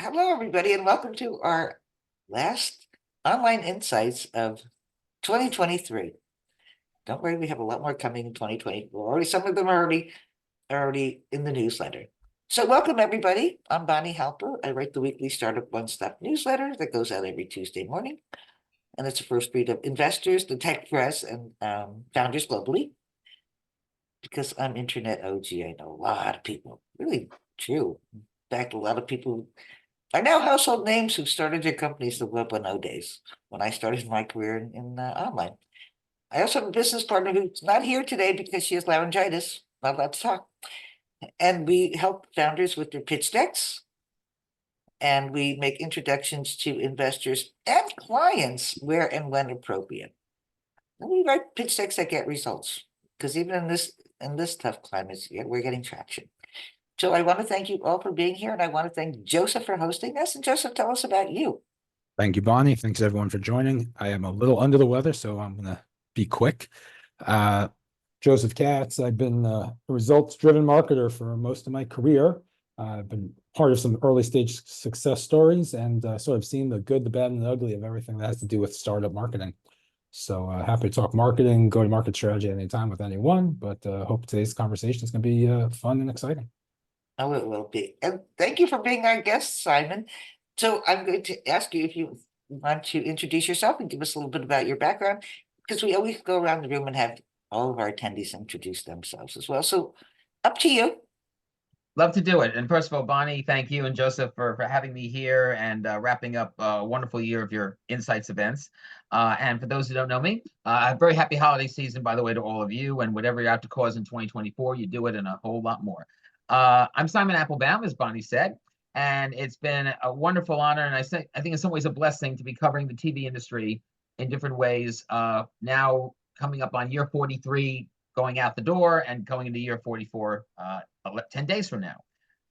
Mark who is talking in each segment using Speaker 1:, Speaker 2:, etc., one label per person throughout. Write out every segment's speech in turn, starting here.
Speaker 1: Hello, everybody, and welcome to our last online insights of 2023. Don't worry, we have a lot more coming in 2024. Already, some of them are already in the newsletter. So, welcome everybody. I'm Bonnie Halper. I write the weekly Startup One Stop newsletter that goes out every Tuesday morning, and it's a first read of investors, the tech press, and founders globally. Because I'm internet OG, I know a lot of people. Really true. In fact, a lot of people are now household names who started their companies the Web 1.0 days when I started my career in online. I also have a business partner who's not here today because she has laryngitis, not allowed to talk. And we help founders with their pitch decks, and we make introductions to investors and clients where and when appropriate. And we write pitch decks that get results because even in this tough climate, we're getting traction. So I want to thank you all for being here, and I want to thank Joseph for hosting us. And Joseph, tell us about you.
Speaker 2: Thank you, Bonnie. Thanks everyone for joining. I am a little under the weather, so I'm going to be quick. Joseph Katz. I've been a results-driven marketer for most of my career. I've been part of some early stage success stories and sort of seen the good, the bad, and the ugly of everything that has to do with startup marketing. So happy to talk marketing, go-to-market strategy at any time with anyone, but hope today's conversation is going to be fun and exciting.
Speaker 1: Oh, it will be. And thank you for being our guest, Simon. So I'm going to ask you if you want to introduce yourself and give us a little bit about your background, because we always go around the room and have all of our attendees introduce themselves as well. So up to you.
Speaker 3: Love to do it. And first of all, Bonnie, thank you and Joseph for having me here and wrapping up a wonderful year of your Insights events. And for those who don't know me, a very happy holiday season, by the way, to all of you. And whatever you're out to cause in 2024, you do it and a whole lot more. I'm Simon Applebaum, as Bonnie said, and it's been a wonderful honor. And I think in some ways a blessing to be covering the TV industry in different ways. Now coming up on year 43, going out the door, and going into year 44 10 days from now.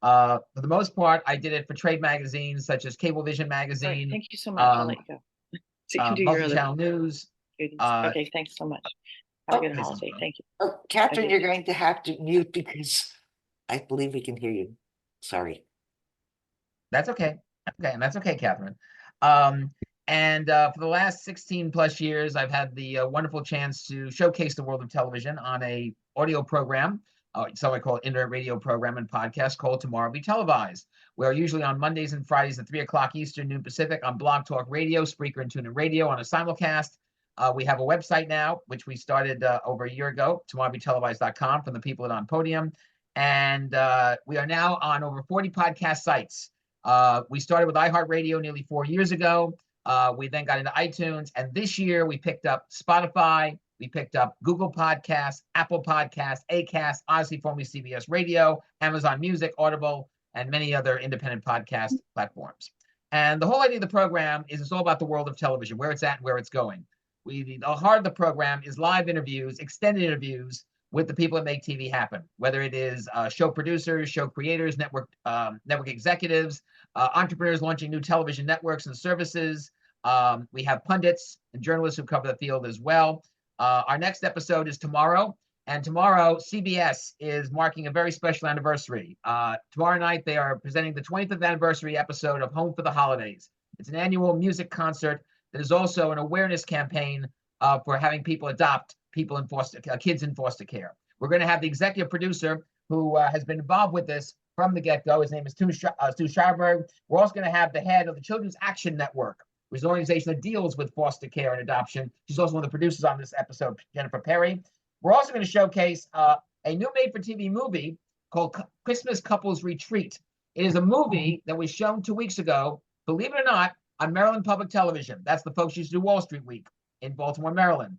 Speaker 3: For the most part, I did it for trade magazines such as Cablevision Magazine.
Speaker 4: Right, thank you so much. I'll let you go.
Speaker 3: So you can do Multi-channel news.
Speaker 4: Okay, thanks so much. Have a good
Speaker 3: listen,
Speaker 4: holiday. Thank you.
Speaker 1: Oh, Catherine, you're going to have to mute because I believe we can hear you. Sorry.
Speaker 3: That's okay. Okay, and that's okay, Catherine. And for the last 16 plus years, I've had the wonderful chance to showcase the world of television on a audio program, so I call it internet radio program and podcast called Tomorrow Will Be Televised, where usually on Mondays and Fridays at 3 o'clock Eastern, noon Pacific, on Blog Talk Radio, Spreaker, and TuneIn Radio on a simulcast. We have a website now, which we started over a year ago, tomorrowbetelevised.com, from the people at On Podium. And we are now on over 40 podcast sites. We started with iHeartRadio nearly 4 years ago. We then got into iTunes, and this year we picked up Spotify, we picked up Google Podcasts, Apple Podcasts, Acast, Odyssey, formerly CBS Radio, Amazon Music, Audible, and many other independent podcast platforms. And the whole idea of the program is it's all about the world of television, where it's at and where it's going. The heart of the program is live interviews, extended interviews with the people that make TV happen, whether it is show producers, show creators, network executives, entrepreneurs launching new television networks and services. We have pundits and journalists who cover the field as well. Our next episode is tomorrow, and tomorrow CBS is marking a very special anniversary. Tomorrow night they are presenting the 25th anniversary episode of Home for the Holidays. It's an annual music concert that is also an awareness campaign for having people adopt people in kids in foster care. We're going to have the executive producer who has been involved with this from the get-go. His name is Stu Scharberg. We're also going to have the head of the Children's Action Network, which is an organization that deals with foster care and adoption. She's also one of the producers on this episode, Jennifer Perry. We're also going to showcase a new made-for-TV movie called Christmas Couples Retreat. It is a movie that was shown 2 weeks ago, believe it or not, on Maryland Public Television. That's the folks who used to do Wall Street Week in Baltimore, Maryland.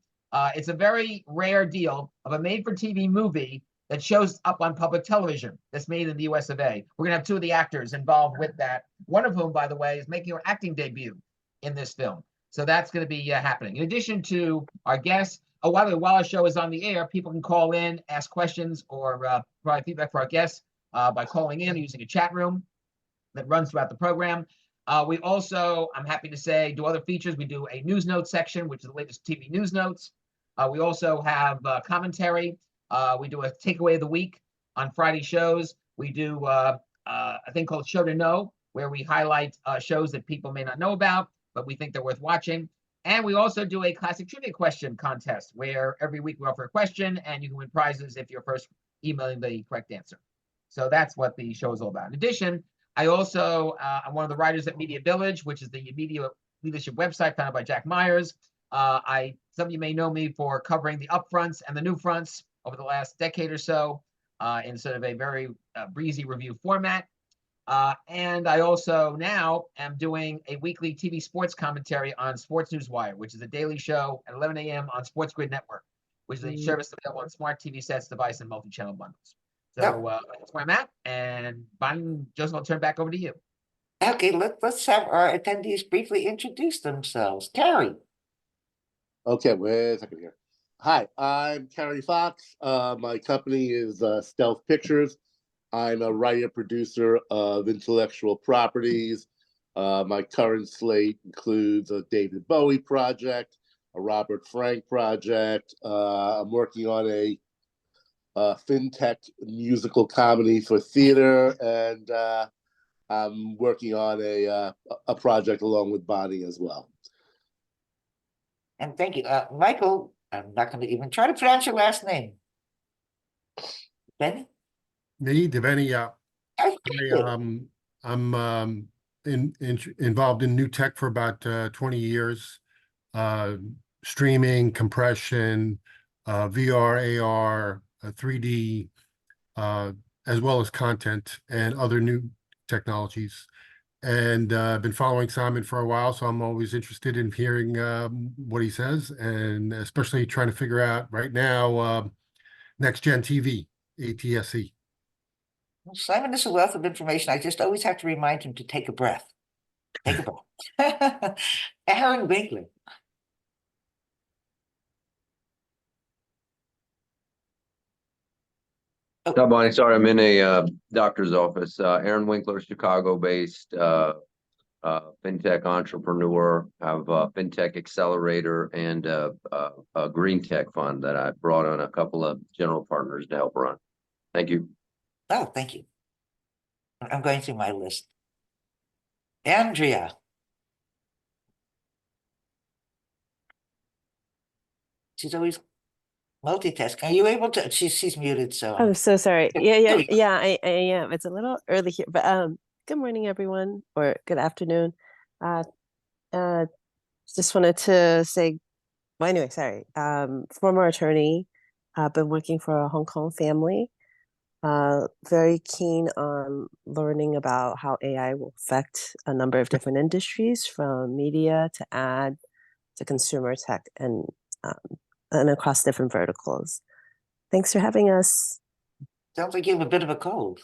Speaker 3: It's a very rare deal of a made-for-TV movie that shows up on public television that's made in the US of A. We're going to have two of the actors involved with that, one of whom, by the way, is making her acting debut in this film. So that's going to be happening. In addition to our guests, by the way, while our show is on the air, people can call in, ask questions, or provide feedback for our guests by calling in or using a chat room that runs throughout the program. We also, I'm happy to say, do other features. We do a news notes section, which is the latest TV news notes. We also have commentary. We do a takeaway of the week on Friday shows. We do a thing called Show to Know, where we highlight shows that people may not know about, but we think they're worth watching. And we also do a classic trivia question contest where every week we offer a question and you can win prizes if you're first emailing the correct answer. So that's what the show is all about. In addition, I also, I'm one of the writers at Media Village, which is the media leadership website founded by Jack Myers. Some of you may know me for covering the upfronts and the new fronts over the last decade or so in sort of a very breezy review format. And I also now am doing a weekly TV sports commentary on Sports Newswire, which is a daily show at 11 a.m. on Sports Grid Network, which is a service available on smart TV sets, device, and multi-channel bundles. So that's where I'm at. And Bonnie and Joseph, I'll turn back over to you.
Speaker 1: Okay, let's have our attendees briefly introduce themselves. Carrie.
Speaker 5: Okay, wait a second here. Hi, I'm Carrie Fox. My company is Stealth Pictures. I'm a writer-producer of intellectual properties. My current slate includes a David Bowie project, a Robert Frank project. I'm working on a fintech musical comedy for theater, and I'm working on a project along with Bonnie as well.
Speaker 1: And thank you. Michael, I'm not going to even try to pronounce your last name. Benny?
Speaker 6: Me, Deveni, yeah. I'm involved in new tech for about 20 years. Streaming, compression, VR, AR, 3D, as well as content and other new technologies. And I've been following Simon for a while, so I'm always interested in hearing what he says, and especially trying to figure out right now, next gen TV, ATSC.
Speaker 1: Simon is a wealth of information. I just always have to remind him to take a breath. Take a breath. Aaron Winkler.
Speaker 7: No, Bonnie, sorry, I'm in a doctor's office. Aaron Winkler, Chicago-based fintech entrepreneur, have a fintech accelerator and a green tech fund that I brought on a couple of general partners to help run. Thank you.
Speaker 1: Oh, thank you. I'm going through my list. Andrea. She's always multitasking. Are you able to? She's muted, so.
Speaker 8: I'm so sorry. Yeah,
Speaker 1: we go.
Speaker 8: yeah, I am. It's a little early here, but good morning, everyone, or good afternoon. Just wanted to say, well, anyway, sorry. Former attorney, been working for a Hong Kong family. Very keen on learning about how AI will affect a number of different industries, from media to ad to consumer tech, and across different verticals. Thanks for having us.
Speaker 1: Sounds like you have a bit of a cold.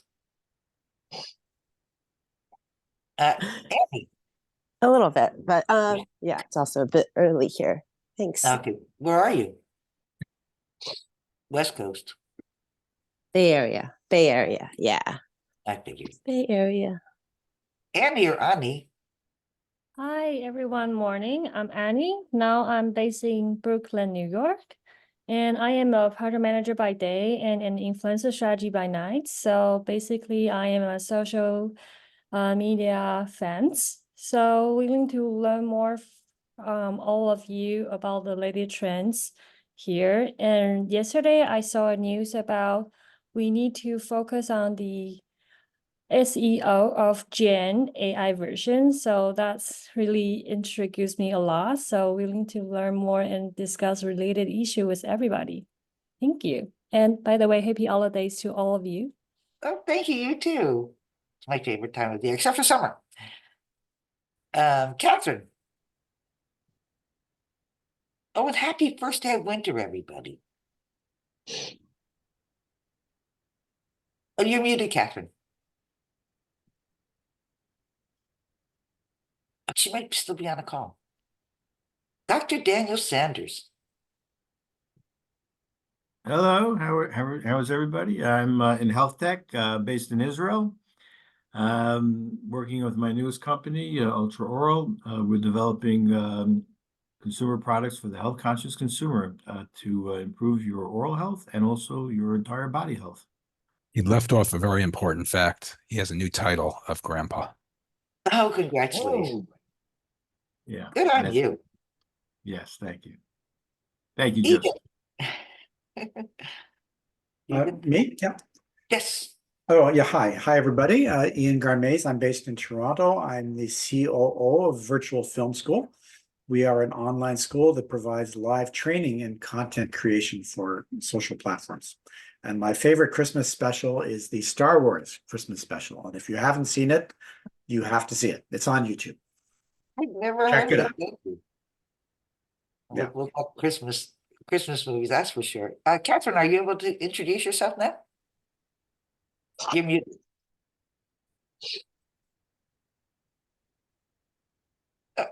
Speaker 1: Annie.
Speaker 8: A little bit, but yeah, it's also a bit early here. Thanks.
Speaker 1: Okay, where are you? West Coast.
Speaker 8: Bay Area, yeah.
Speaker 1: I figured.
Speaker 8: Bay Area.
Speaker 1: Annie or Annie?
Speaker 9: Hi, everyone. Morning. I'm Annie. Now I'm based in Brooklyn, New York, and I am a product manager by day and an influencer strategy by night. So basically, I am a social media fans. So willing to learn more from all of you about the latest trends here. And yesterday, I saw a news about we need to focus on the SEO of Gen AI version. So that's really intrigues me a lot. So willing to learn more and discuss related issue with everybody. Thank you. And by the way, happy holidays to all of you.
Speaker 1: Oh, thank you, you too. It's my favorite time of the year, except for summer. Catherine. Oh, and happy first day of winter, everybody. Oh, you're muted, Catherine. But she might still be on a call. Dr. Daniel Sanders.
Speaker 10: Hello, how is everybody? I'm in health tech, based in Israel. Working with my newest company, Ultra Oral. We're developing consumer products for the health conscious consumer to improve your oral health and also your entire body health.
Speaker 2: He left off a very important fact. He has a new title of grandpa.
Speaker 1: Oh, congratulations.
Speaker 3: Oh,
Speaker 10: Yeah.
Speaker 1: Good on
Speaker 10: that's-
Speaker 1: you.
Speaker 10: Yes, thank you. Thank you, Joseph.
Speaker 1: Ethan. Ethan?
Speaker 11: Me? Yeah.
Speaker 1: Yes.
Speaker 11: Oh, yeah. Hi. Hi, everybody. Ian Garmaze. I'm based in Toronto. I'm the COO of Virtual Film School. We are an online school that provides live training and content creation for social platforms. And my favorite Christmas special is the Star Wars Christmas special. And if you haven't seen it, you have to see it. It's on YouTube.
Speaker 1: I've never
Speaker 11: Check
Speaker 1: heard
Speaker 11: it
Speaker 1: of
Speaker 11: out.
Speaker 1: it. Thank you.
Speaker 11: Yeah.
Speaker 1: We'll talk Christmas movies, that's for sure. Catherine, are you able to introduce yourself now? You're muted. I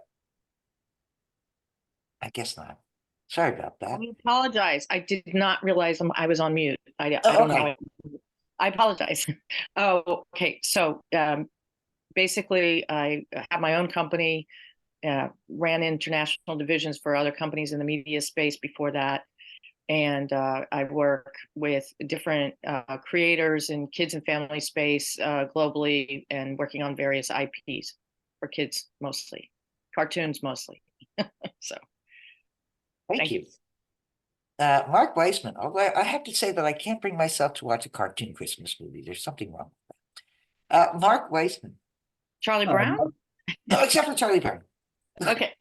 Speaker 1: guess not. Sorry about that.
Speaker 4: I apologize. I did not realize I was on mute. I
Speaker 1: Oh,
Speaker 4: don't
Speaker 1: okay.
Speaker 4: know. I apologize. Oh, okay. So basically, I have my own company, ran international divisions for other companies in the media space before that. And I work with different creators in kids and family space globally, and working on various IPs for kids mostly, cartoons mostly. So
Speaker 1: Thank you. Mark Weisman, although I have to say that I can't bring myself to watch a cartoon Christmas movie. There's something wrong with that. Mark Weisman.
Speaker 4: Charlie Brown?
Speaker 1: No, except for Charlie Brown.
Speaker 4: Okay.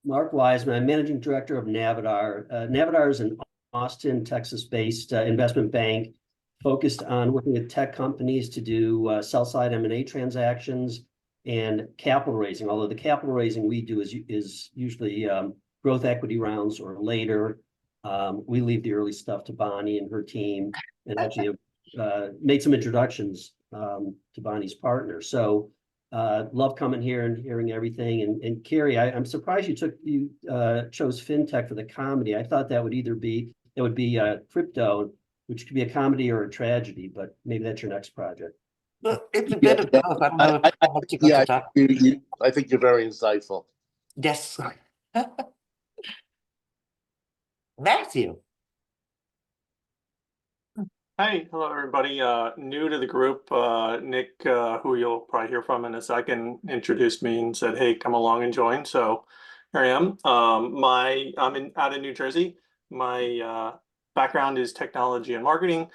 Speaker 12: Mark Wiseman, I'm Managing Director of Navidar. Navidar is an Austin, Texas-based investment bank focused on working with tech companies to do sell-side M&A transactions and capital raising. Although the capital raising we do is usually growth equity rounds or later. We leave the early stuff to Bonnie and her team, and actually made some introductions to Bonnie's partner. So love coming here and hearing everything. And Carrie, I'm surprised you chose fintech for the comedy. I thought that would be crypto, which could be a comedy or a tragedy, but maybe that's your next project.
Speaker 1: Well, it's a bit of both. I don't know how much you got
Speaker 5: Yeah,
Speaker 1: to talk.
Speaker 5: I think you're very insightful.
Speaker 1: Yes. Matthew.
Speaker 13: Hi, hello everybody. New to the group, Nick, who you'll probably hear from in a second, introduced me and said, "Hey, come along and join." So here I am. I'm out of New Jersey. My background is technology and marketing.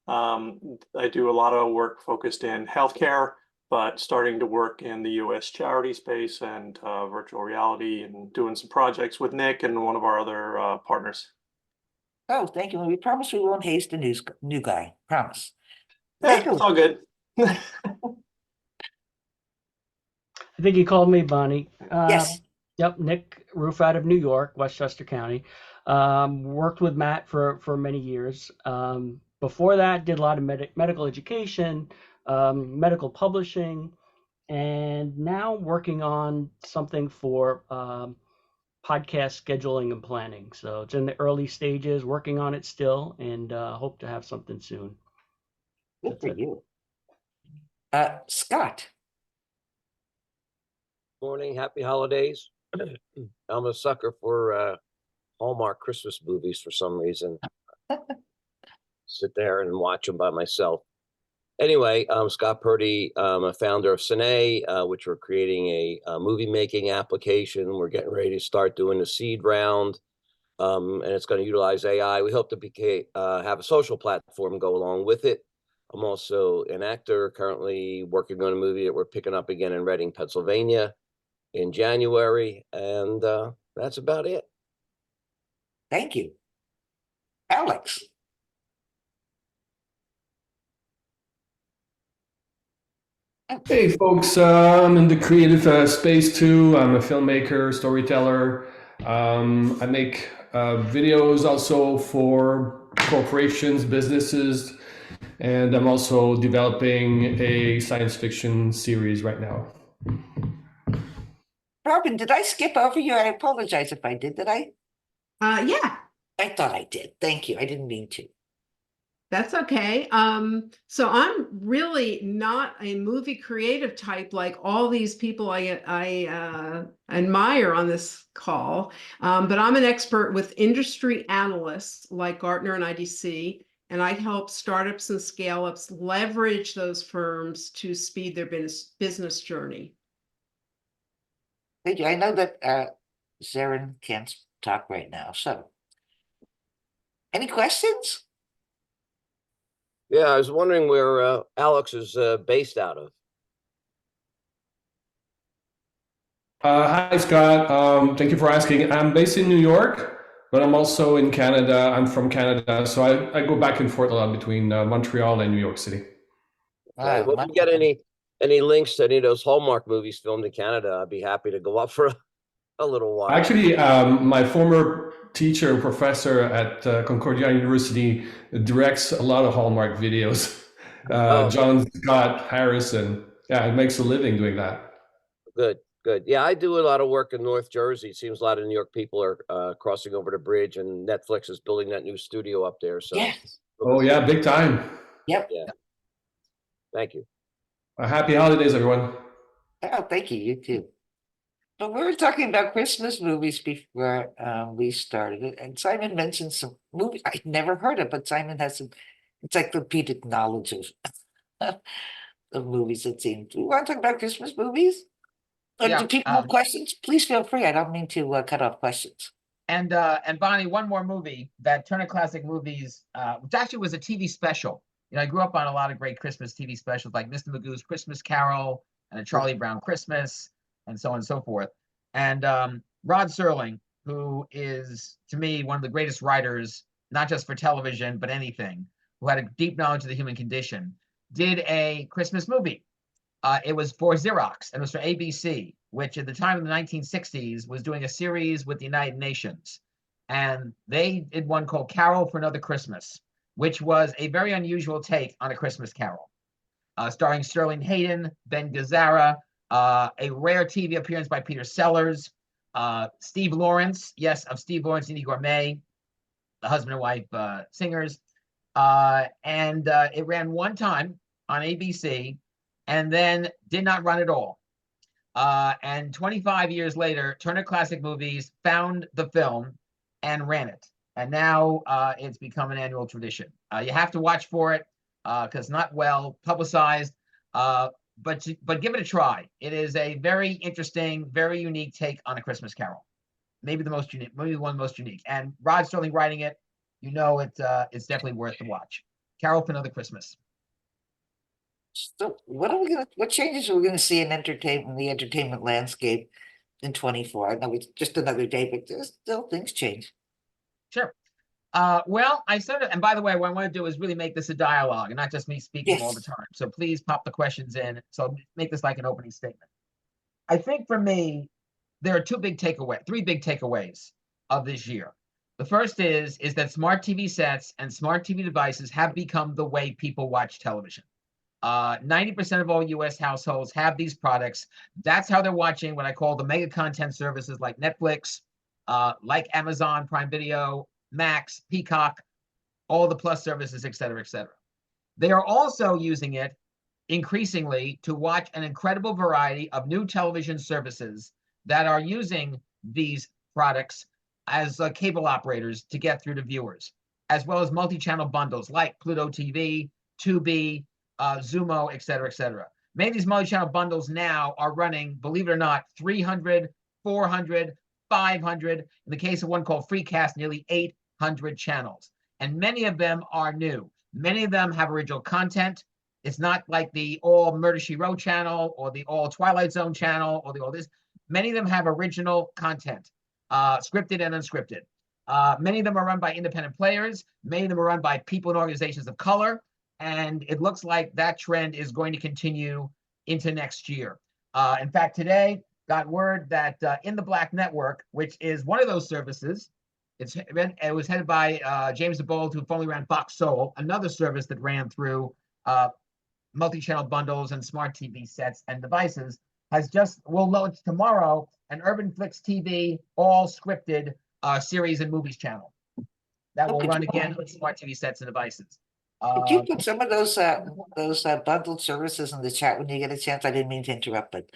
Speaker 13: I do a lot of work focused in healthcare, but starting to work in the U.S. charity space and virtual reality, and doing some projects with Nick and one of our other partners.
Speaker 1: Oh, thank you. We promise we won't haste the new guy. Promise.
Speaker 13: Yeah, it's all good.
Speaker 14: I think you called me Bonnie.
Speaker 1: Yes.
Speaker 14: Yep, Nick Roof out of New York, Westchester County. Worked with Matt for many years. Before that, did a lot of medical education, medical publishing, and now working on something for podcast scheduling and planning. So it's in the early stages, working on it still, and hope to have something soon.
Speaker 1: Good for you. Scott.
Speaker 15: Morning, happy holidays. I'm a sucker for Hallmark Christmas movies for some reason. Sit there and watch them by myself. Anyway, I'm Scott Purdy. I'm a founder of Cine, which we're creating a movie making application. We're getting ready to start doing the seed round, and it's going to utilize AI. We hope to have a social platform go along with it. I'm also an actor, currently working on a movie that we're picking up again in Reading, Pennsylvania in January, and that's about it.
Speaker 1: Thank you. Alex.
Speaker 16: Hey folks, I'm in the creative space too. I'm a filmmaker, storyteller. I make videos also for corporations, businesses, and I'm also developing a science fiction series right now.
Speaker 1: Robin, did I skip over you? I apologize if I did I?
Speaker 17: Yeah.
Speaker 1: I thought I did. Thank you. I didn't mean to.
Speaker 17: That's okay. So I'm really not a movie creative type like all these people I admire on this call, but I'm an expert with industry analysts like Gartner and IDC, and I help startups and scale-ups leverage those firms to speed their business journey.
Speaker 1: Thank you. I know that Zarin can't talk right now, so any questions?
Speaker 15: Yeah, I was wondering where Alex is based out of.
Speaker 16: Hi, Scott. Thank you for asking. I'm based in New York, but I'm also in Canada. I'm from Canada, so I go back and forth a lot between Montreal and New York City.
Speaker 15: Well, if you get any links to any of those Hallmark movies filmed in Canada, I'd be happy to go up for a little while.
Speaker 16: Actually, my former teacher and professor at Concordia University directs a lot of Hallmark videos. John Scott Harrison. Yeah, it makes a living doing that.
Speaker 15: Good, good. Yeah, I do a lot of work in North Jersey. It seems a lot of New York people are crossing over the bridge, and Netflix is building that new studio up there. So,
Speaker 1: yes.
Speaker 16: Oh yeah, big time.
Speaker 1: Yep.
Speaker 15: Yeah. Thank you.
Speaker 16: Happy holidays, everyone.
Speaker 1: Oh, thank you. You too. But we were talking about Christmas movies before we started it, and Simon mentioned some movies I'd never heard of, but Simon has some encyclopedic knowledge of of movies, it seems. Do we want to talk about Christmas movies? Or
Speaker 3: Yeah,
Speaker 1: do people have questions? Please feel free. I don't mean to cut off questions.
Speaker 3: And Bonnie, one more movie that Turner Classic Movies, which actually was a TV special. You know, I grew up on a lot of great Christmas TV specials like Mr. Magoo's Christmas Carol and A Charlie Brown Christmas and so on and so forth. And Rod Serling, who is, to me, one of the greatest writers, not just for television, but anything, who had a deep knowledge of the human condition, did a Christmas movie. It was for Xerox, and it was for ABC, which at the time of the 1960s was doing a series with the United Nations. And they did one called Carol for Another Christmas, which was a very unusual take on A Christmas Carol, starring Sterling Hayden, Ben Gazzara, a rare TV appearance by Peter Sellers, Steve Lawrence, yes, of Steve Lawrence and Edie Gourmet, the husband and wife singers. And it ran one time on ABC, and then did not run at all. And 25 years later, Turner Classic Movies found the film and ran it. And now it's become an annual tradition. You have to watch for it because it's not well publicized, but give it a try. It is a very interesting, very unique take on A Christmas Carol. Maybe the most unique, maybe one of the most unique. And Rod Serling writing it, you know, it's definitely worth the watch. Carol for Another Christmas.
Speaker 1: So what changes are we gonna see in the entertainment landscape in 24? I know it's just another day, but there's still things change.
Speaker 3: Sure. Well, I sort of, and by the way, what I want to do is really make this a dialogue and not just me speaking all the time. So please pop the questions in. So make this like an opening statement. I think for me, there are three big takeaways of this year. The first is that smart TV sets and smart TV devices have become the way people watch television. 90% of all US households have these products. That's how they're watching what I call the mega content services like Netflix, like Amazon Prime Video, Max, Peacock, all the plus services, et cetera, et cetera. They are also using it increasingly to watch an incredible variety of new television services that are using these products as cable operators to get through to viewers, as well as multi-channel bundles like Pluto TV, Tubi, Zumo, et cetera, et cetera. Many of these multi-channel bundles now are running, believe it or not, 300, 400, 500. In the case of one called Freecast, nearly 800 channels. And many of them are new. Many of them have original content. It's not like the all Murder, She Wrote channel or the all Twilight Zone channel or the all this. Many of them have original content, scripted and unscripted. Many of them are run by independent players. Many of them are run by people and organizations of color. And it looks like that trend is going to continue into next year. In fact, today got word that In the Black Network, which is one of those services, it was headed by James DeBold, who formerly ran Fox Soul, another service that ran through multi-channel bundles and smart TV sets and devices, will launch tomorrow an Urban Flix TV all scripted series and movies channel that will run again with smart TV sets and devices.
Speaker 1: Could you put some of those bundled services in the chat when you get a chance? I didn't mean to interrupt, but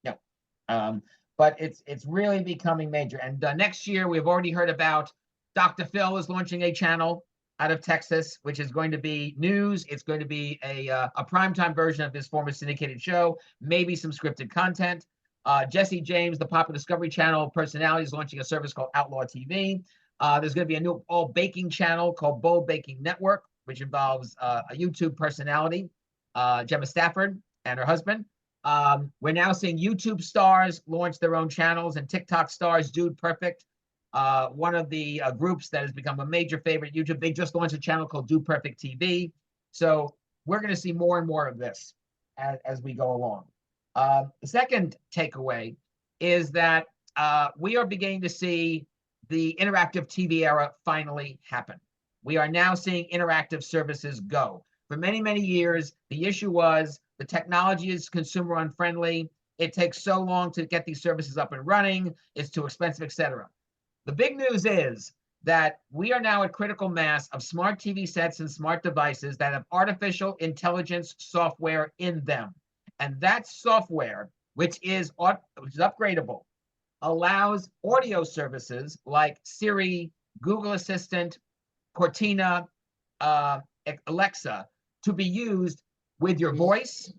Speaker 3: no. But it's really becoming major. And next year, we've already heard about Dr. Phil is launching a channel. out of Texas, which is going to be news. It's going to be a primetime version of his former syndicated show, maybe some scripted content. Jesse James, the popular Discovery Channel personality, is launching a service called Outlaw TV. There's going to be a new all baking channel called Bold Baking Network, which involves a YouTube personality, Gemma Stafford, and her husband. We're now seeing YouTube stars launch their own channels, and TikTok stars, Dude Perfect, one of the groups that has become a major favorite YouTube. They just launched a channel called Dude Perfect TV. So we're going to see more and more of this as we go along. The second takeaway is that we are beginning to see the interactive TV era finally happen. We are now seeing interactive services go. For many, many years, the issue was the technology is consumer unfriendly. It takes so long to get these services up and running. It's too expensive, etc. The big news is that we are now at critical mass of smart TV sets and smart devices that have artificial intelligence software in them. And that software, which is upgradable, allows audio services like Siri, Google Assistant, Cortina, Alexa to be used with your voice,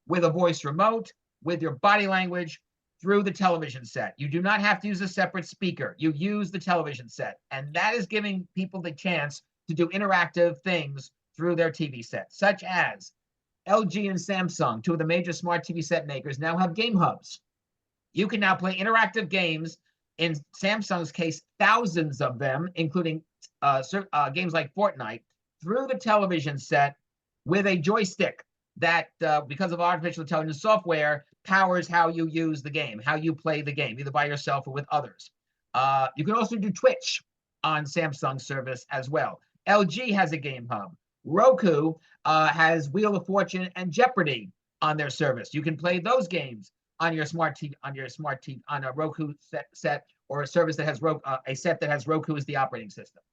Speaker 3: with a voice remote, with your body language through the television set. You do not have to use a separate speaker. You use the television set. And that is giving people the chance to do interactive things through their TV set, such as LG and Samsung, two of the major smart TV set makers, now have game hubs. You can now play interactive games. In Samsung's case, thousands of them, including games like Fortnite, through the television set with a joystick that, because of artificial intelligence software, powers how you use the game, how you play the game, either by yourself or with others. You can also do Twitch on Samsung's service as well. LG has a game hub. Roku has Wheel of Fortune and Jeopardy on their service. You can play those games on your smart TV, on a Roku set or a service that has a set that has Roku as the operating system.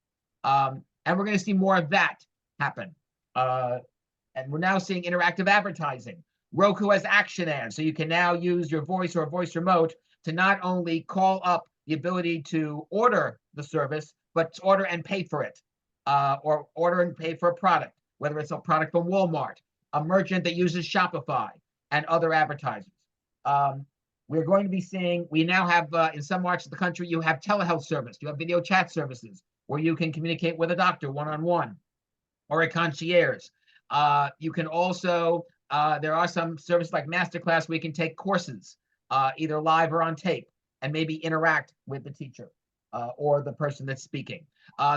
Speaker 3: And we're going to see more of that happen. And we're now seeing interactive advertising. Roku has action ads, so you can now use your voice or a voice remote to not only call up the ability to order the service, but to order and pay for it. Or order and pay for a product, whether it's a product from Walmart, a merchant that uses Shopify, and other advertisers. We're going to be seeing, we now have, in some parts of the country, you have telehealth service, you have video chat services, where you can communicate with a doctor one-on-one, or a concierge. You can also, there are some services like Masterclass where you can take courses, either live or on tape, and maybe interact with the teacher. Or the person that's speaking.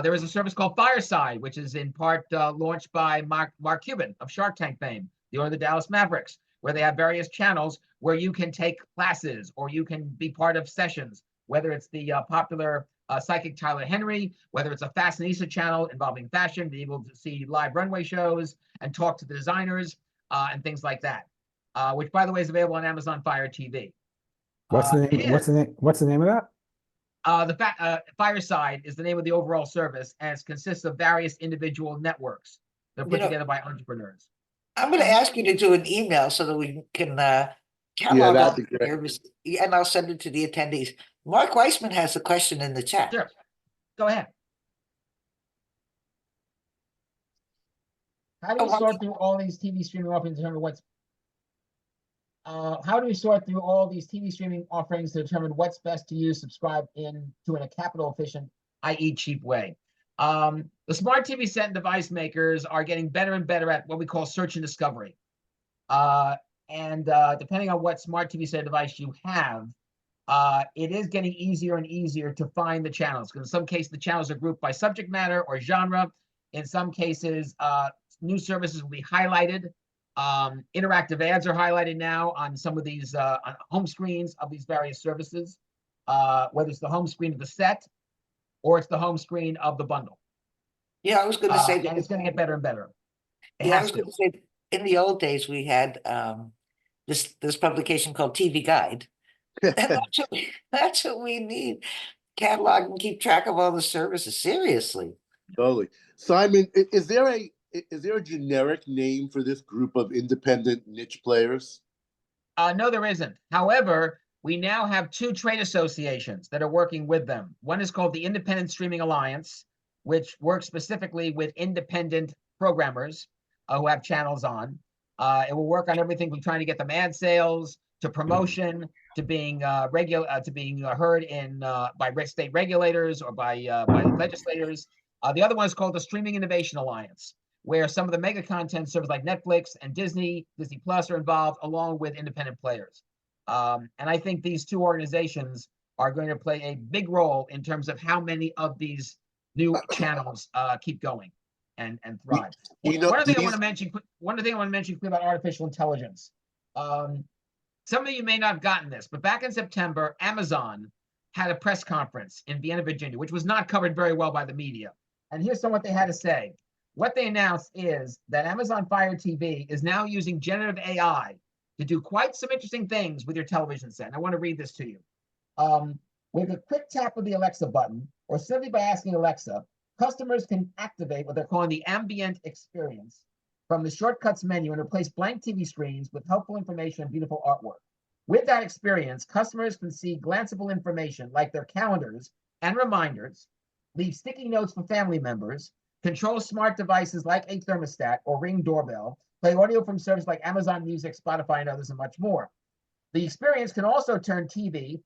Speaker 3: There is a service called Fireside, which is in part launched by Mark Cuban of Shark Tank fame, the owner of the Dallas Mavericks, where they have various channels where you can take classes or you can be part of sessions, whether it's the popular psychic Tyler Henry, whether it's a Fashionista channel involving fashion, be able to see live runway shows and talk to the designers and things like that, which, by the way, is available on Amazon Fire TV.
Speaker 2: What's the name? What's the name of that?
Speaker 3: Fireside is the name of the overall service, and it consists of various individual networks that are put together by entrepreneurs.
Speaker 1: I'm going to ask you to do an email so that we can catalog all the services, and I'll send it to the attendees. Mark Weissman has a question in the chat.
Speaker 3: Sure, go ahead. How do you sort through all these TV streaming offerings to determine what's how do we sort through all these TV streaming offerings to determine what's best to use, subscribe in a capital efficient, i.e. cheap way? The smart TV set and device makers are getting better and better at what we call search and discovery. Depending on what smart TV set device you have, it is getting easier and easier to find the channels. Because in some cases, the channels are grouped by subject matter or genre. In some cases, new services will be highlighted. Interactive ads are highlighted now on some of these on home screens of these various services, whether it's the home screen of the set or it's the home screen of the bundle.
Speaker 1: Yeah, I was going to say that.
Speaker 3: And it's going to get better and better.
Speaker 1: I was going to say, in the old days, we had this publication called TV Guide. And that's what we need. Catalog and keep track of all the services. Seriously.
Speaker 5: Totally. Simon, is there a generic name for this group of independent niche players?
Speaker 3: No, there isn't. However, we now have two trade associations that are working with them. One is called the Independent Streaming Alliance, which works specifically with independent programmers who have channels on. It will work on everything from trying to get them ad sales to promotion to being heard in by state regulators or by legislators. The other one is called the Streaming Innovation Alliance, where some of the mega content servers like Netflix and Disney Plus are involved, along with independent players. And I think these two organizations are going to play a big role in terms of how many of these new channels keep going and thrive. One other thing I want to mention quickly about artificial intelligence. Some of you may not have gotten this, but back in September, Amazon had a press conference in Vienna, Virginia, which was not covered very well by the media. And here's what they had to say. What they announced is that Amazon Fire TV is now using generative AI to do quite some interesting things with your television set. And I want to read this to you. With a quick tap of the Alexa button, or simply by asking Alexa, customers can activate what they're calling the ambient experience from the shortcuts menu and replace blank TV screens with helpful information and beautiful artwork. With that experience, customers can see glanceable information like their calendars and reminders, leave sticky notes for family members, control smart devices like a thermostat or Ring doorbell, play audio from services like Amazon Music, Spotify, and others, and much more. The experience can also turn the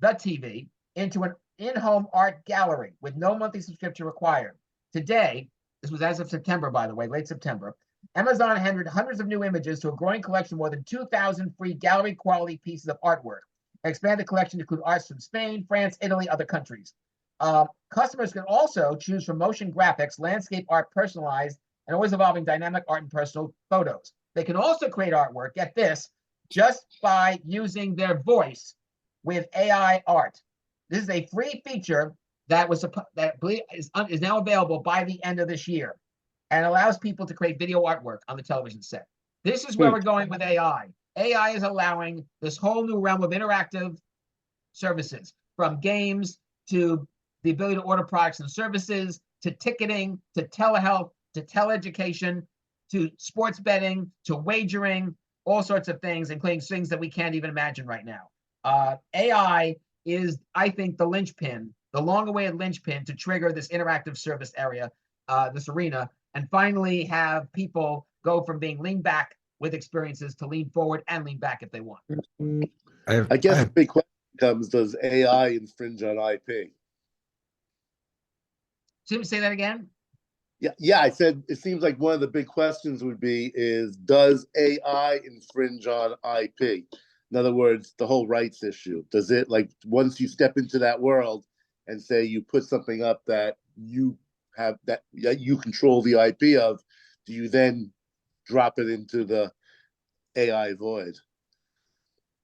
Speaker 3: TV, into an in-home art gallery with no monthly subscription required. Today, this was as of September, by the way, late September, Amazon handed hundreds of new images to a growing collection of more than 2,000 free gallery-quality pieces of artwork. An expanded collection includes arts from Spain, France, Italy, other countries. Customers can also choose from motion graphics, landscape art, personalized, and always evolving dynamic art and personal photos. They can also create artwork, get this, just by using their voice with AI art. This is a free feature that is now available by the end of this year, and allows people to create video artwork on the television set. This is where we're going with AI. AI is allowing this whole new realm of interactive services, from games to the ability to order products and services, to ticketing, to telehealth, to teleeducation, to sports betting, to wagering, all sorts of things, including things that we can't even imagine right now. AI is, I think, the linchpin, the long-awaited linchpin to trigger this interactive service area, this arena, and finally have people go from being lean back with experiences to lean forward and lean back if they want.
Speaker 5: I guess the big question comes, does AI infringe on IP?
Speaker 3: Say that again?
Speaker 5: Yeah, I said it seems like one of the big questions would be is, does AI infringe on IP? In other words, the whole rights issue. Does it, like, once you step into that world and say you put something up that you have, that you control the IP of, do you then drop it into the AI void?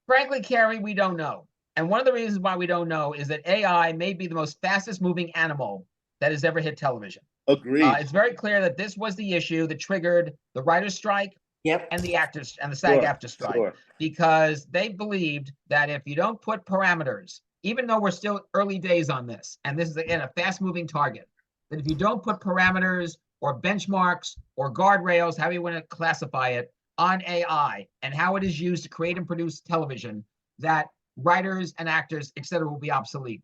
Speaker 3: Frankly, Carrie, we don't know. And one of the reasons why we don't know is that AI may be the most fastest moving animal that has ever hit television.
Speaker 5: Agreed.
Speaker 3: It's very clear that this was the issue that triggered the writers' strike and the actors and the SAG-AFTRA strike, because they believed that if you don't put parameters, even though we're still early days on this, and this is, again, a fast-moving target, that if you don't put parameters or benchmarks or guardrails, however you want to classify it, on AI and how it is used to create and produce television, that writers and actors, etc., will be obsolete.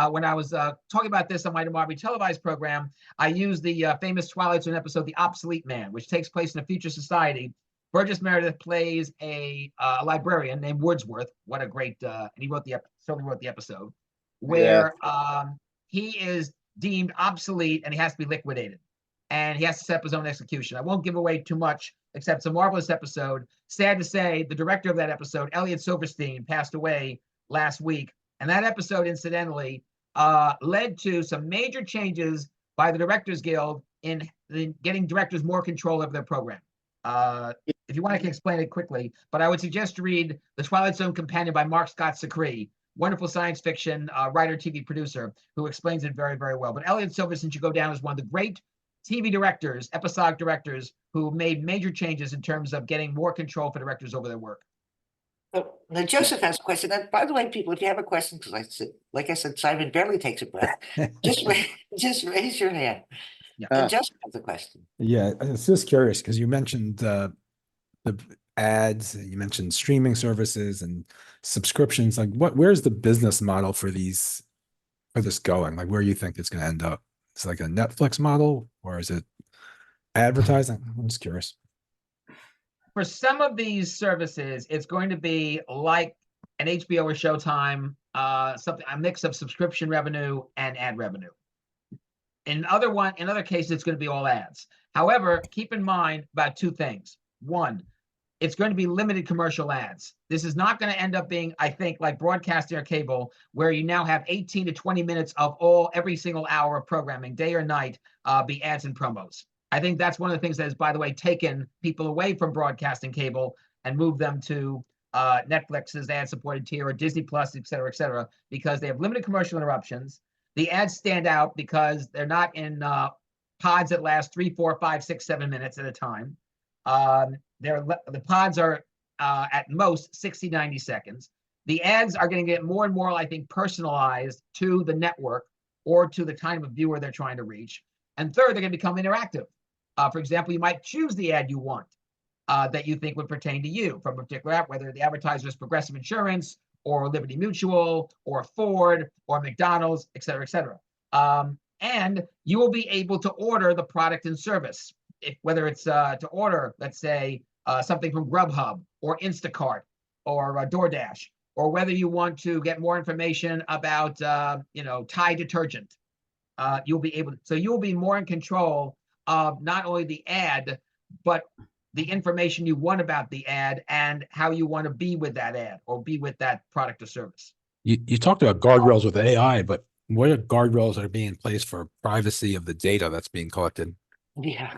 Speaker 3: When I was talking about this on my Tomorrow Will Be Televised program, I used the famous Twilight Zone episode, The Obsolete Man, which takes place in a future society. Burgess Meredith plays a librarian named Wordsworth. What a great, and he certainly wrote the episode, where he is deemed obsolete and he has to be liquidated. And he has to set up his own execution. I won't give away too much, except it's a marvelous episode. Sad to say, the director of that episode, Elliot Silverstein, passed away last week. And that episode, incidentally, led to some major changes by the Directors Guild in getting directors more control over their program. If you want, I can explain it quickly, but I would suggest to read The Twilight Zone Companion by Mark Scott Secree, wonderful science fiction writer, TV producer, who explains it very, very well. But Elliot Silverstein should go down as one of the great TV directors, episodic directors, who made major changes in terms of getting more control for directors over their work.
Speaker 1: Now, Joseph has a question. And by the way, people, if you have a question, because like I said, Simon barely takes a breath. just raise your hand. And Joseph has a question.
Speaker 2: Yeah, I was just curious because you mentioned the ads, you mentioned streaming services and subscriptions. Like, where's the business model for this going? Like, where you think it's going to end up? It's like a Netflix model, or is it advertising? I'm just curious.
Speaker 3: For some of these services, it's going to be like an HBO or Showtime, a mix of subscription revenue and ad revenue. In other cases, it's going to be all ads. However, keep in mind about two things. One, it's going to be limited commercial ads. This is not going to end up being, I think, like broadcasting or cable, where you now have 18 to 20 minutes of every single hour of programming, day or night, be ads and promos. I think that's one of the things that has, by the way, taken people away from broadcasting cable and moved them to Netflix's ad-supported tier or Disney Plus, et cetera, because they have limited commercial interruptions. The ads stand out because they're not in pods that last 3, 4, 5, 6, 7 minutes at a time. The pods are at most 60, 90 seconds. The ads are going to get more and more, I think, personalized to the network or to the kind of viewer they're trying to reach. And third, they're going to become interactive. For example, you might choose the ad you want that you think would pertain to you from a particular app, whether the advertiser is Progressive Insurance or Liberty Mutual or Ford or McDonald's, et cetera. And you will be able to order the product and service, whether it's to order, let's say, something from Grubhub or Instacart or DoorDash, or whether you want to get more information about, Tide detergent. You'll be more in control of not only the ad, but the information you want about the ad and how you want to be with that ad or be with that product or service.
Speaker 2: You talked about guardrails with AI, but what are guardrails that are being in place for privacy of the data that's being collected?
Speaker 1: Yeah.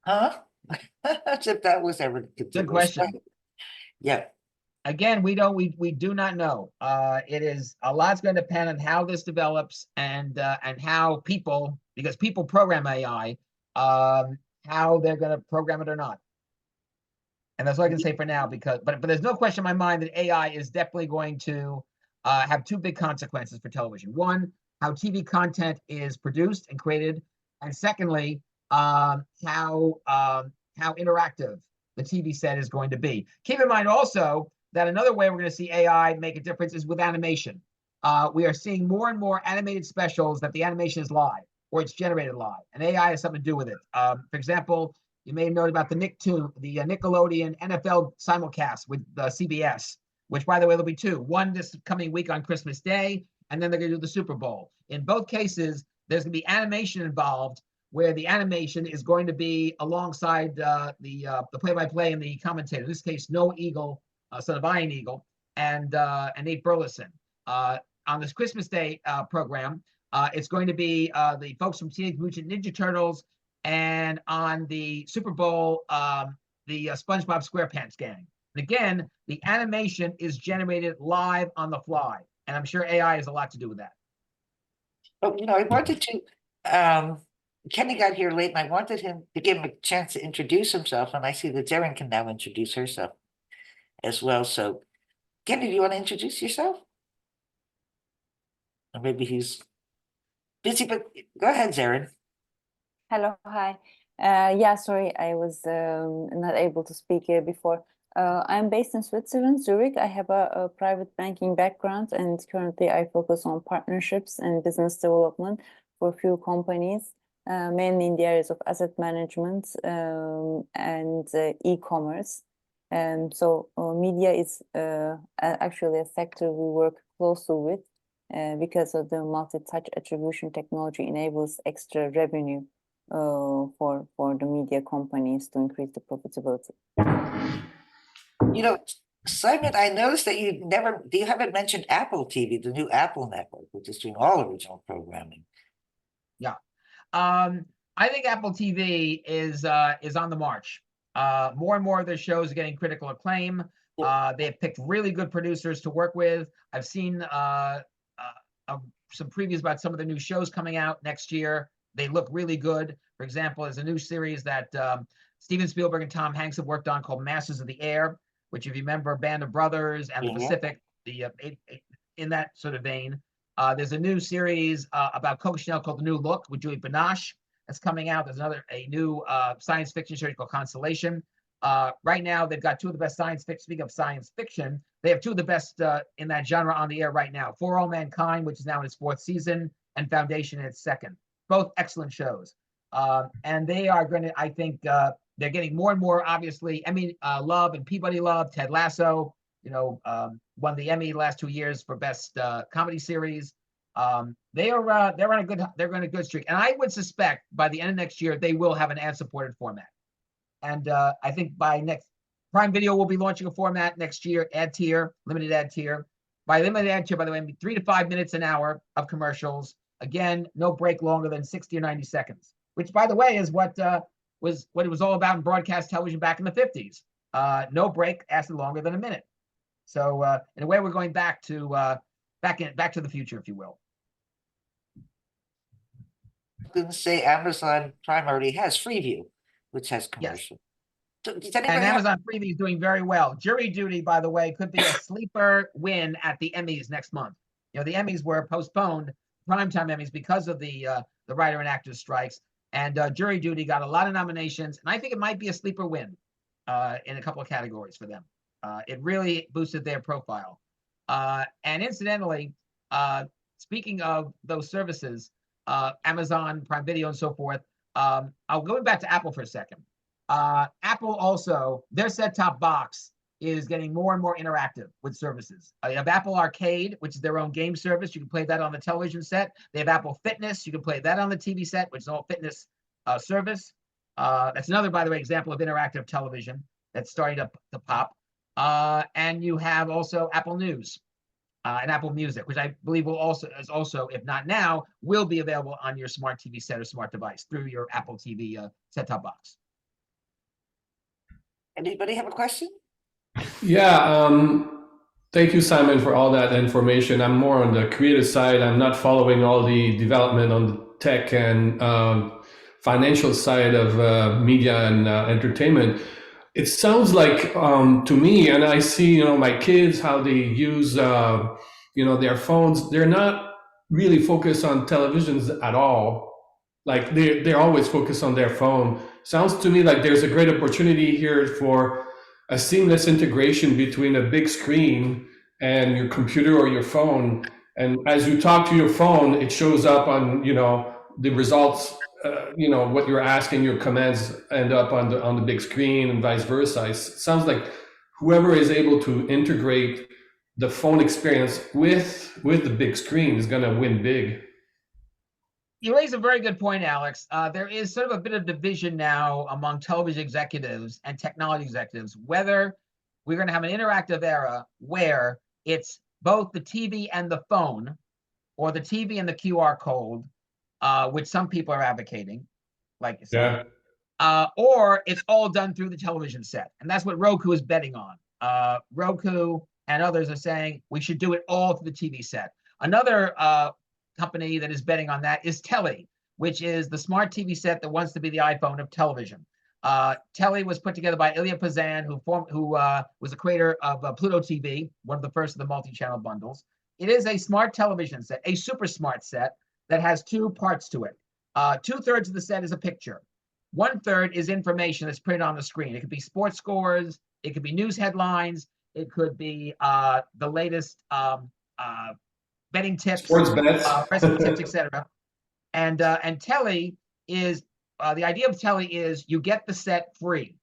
Speaker 1: Huh? As if that was ever
Speaker 3: Good question.
Speaker 1: Yeah.
Speaker 3: Again, we do not know. It is a lot's going to depend on how this develops and how people, because people program AI, how they're going to program it or not. And that's all I can say for now, but there's no question in my mind that AI is definitely going to have two big consequences for television. One, how TV content is produced and created, and secondly, how interactive the TV set is going to be. Keep in mind also that another way we're going to see AI make a difference is with animation. We are seeing more and more animated specials that the animation is live or it's generated live, and AI has something to do with it. For example, you may have known about the Nickelodeon NFL simulcast with CBS, which, by the way, there'll be two. One this coming week on Christmas Day, and then they're going to do the Super Bowl. In both cases, there's going to be animation involved, where the animation is going to be alongside the play-by-play and the commentator. In this case, Noah Eagle, son of Iron Eagle, and Nate Burleson. On this Christmas Day program, it's going to be the folks from Teenage Mutant Ninja Turtles, and on the Super Bowl, the SpongeBob SquarePants gang. And again, the animation is generated live on the fly, and I'm sure AI has a lot to do with that.
Speaker 1: Oh, I wanted to, Kenny got here late and I wanted him to give him a chance to introduce himself, and I see that Darren can now introduce herself as well. So, Kenny, do you want to introduce yourself? Or maybe he's busy, but go ahead, Darren.
Speaker 18: Hello, hi. Sorry, I was not able to speak before. I'm based in Switzerland, Zurich. I have a private banking background, and currently I focus on partnerships and business development for a few companies, mainly in the areas of asset management and e-commerce. So media is actually a sector we work closely with because of the multi-touch attribution technology enables extra revenue for the media companies to increase the profitability.
Speaker 1: Simon, I noticed that you haven't mentioned Apple TV, the new Apple network, which is doing all original programming.
Speaker 3: Yeah. I think Apple TV is on the march. More and more of their shows are getting critical acclaim. They have picked really good producers to work with. I've seen some previews about some of the new shows coming out next year. They look really good. For example, there's a new series that Steven Spielberg and Tom Hanks have worked on called Masters of the Air, which, if you remember Band of Brothers and the Pacific, in that sort of vein. There's a new series about Coco Chanel called The New Look with Julie Binoche that's coming out. There's a new science fiction series called Constellation. Right now, they've got two of the best science fiction. Speaking of science fiction, they have two of the best in that genre on the air right now. For All Mankind, which is now in its 4th season, and Foundation in its 2nd. both excellent shows. And they are going to, I think, they're getting more and more, obviously, Emmy love and Peabody love. Ted Lasso, won the Emmy the last 2 years for best comedy series. They're on a good streak, and I would suspect by the end of next year they will have an ad-supported format. And I think by next Prime Video will be launching a format next year, ad tier, limited ad tier. By limited ad tier, by the way, 3 to 5 minutes an hour of commercials. Again, no break longer than 60 or 90 seconds, which, by the way, is what it was all about in broadcast television back in the 50s. No break lasted longer than a minute. So in a way, we're going back to the future, if you will.
Speaker 1: I was going to say Amazon Prime already has Freeview, which has commercial.
Speaker 3: And Amazon Freeview is doing very well. Jury Duty, by the way, could be a sleeper win at the Emmys next month. The Emmys were postponed, primetime Emmys, because of the writer and actors strikes. And Jury Duty got a lot of nominations, and I think it might be a sleeper win in a couple of categories for them. It really boosted their profile. And incidentally, speaking of those services, Amazon, Prime Video, and so forth, I'll go back to Apple for a second. Apple also, their set-top box is getting more and more interactive with services. They have Apple Arcade, which is their own game service. You can play that on the television set. They have Apple Fitness. You can play that on the TV set, which is all fitness service. That's another, by the way, example of interactive television that's starting to pop. And you have also Apple News and Apple Music, which I believe will also, if not now, will be available on your smart TV set or smart device through your Apple TV set-top box.
Speaker 1: Anybody have a question?
Speaker 16: Yeah, thank you, Simon, for all that information. I'm more on the creative side. I'm not following all the development on the tech and financial side of media and entertainment. It sounds like to me, and I see, my kids, how they use, their phones. They're not really focused on televisions at all. Like they're always focused on their phone. Sounds to me like there's a great opportunity here for a seamless integration between a big screen and your computer or your phone. And as you talk to your phone, it shows up on, the results, what you're asking, your commands end up on the big screen and vice versa. It sounds like whoever is able to integrate the phone experience with the big screen is going to win big.
Speaker 3: You raise a very good point, Alex. There is sort of a bit of division now among television executives and technology executives, whether we're going to have an interactive era where it's both the TV and the phone, or the TV and the QR code, which some people are advocating, like you said, or it's all done through the television set. And that's what Roku is betting on. Roku and others are saying we should do it all through the TV set. Another company that is betting on that is Telly, which is the smart TV set that wants to be the iPhone of television. Telly was put together by Ilya Pazan, who was the creator of Pluto TV, one of the first of the multi-channel bundles. It is a smart television set, a super smart set that has two parts to it. 2/3 of the set is a picture. 1/3 is information that's printed on the screen. It could be sports scores, it could be news headlines, it could be the latest betting tips,
Speaker 16: sports bets,
Speaker 3: recipe tips, etc. And Telly is the idea of Telly is you get the set free.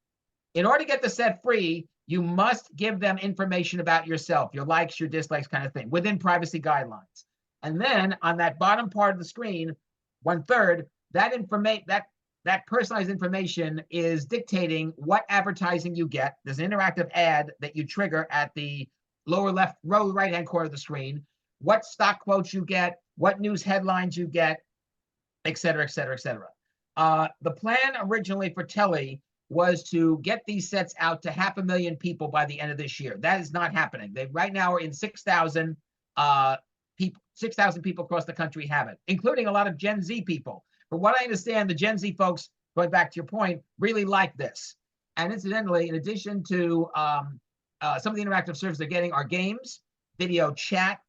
Speaker 3: In order to get the set free, you must give them information about yourself, your likes, your dislikes, kind of thing, within privacy guidelines. And then on that bottom part of the screen, 1/3, that personalized information is dictating what advertising you get. There's an interactive ad that you trigger at the lower right-hand corner of the screen, what stock quotes you get, what news headlines you get, et cetera, et cetera, et cetera. The plan originally for Telly was to get these sets out to 500,000 people by the end of this year. That is not happening. They right now are in 6,000 people. 6,000 people across the country have it, including a lot of Gen Z people. From what I understand, the Gen Z folks, going back to your point, really like this. And incidentally, in addition to some of the interactive services they're getting are games, video chat,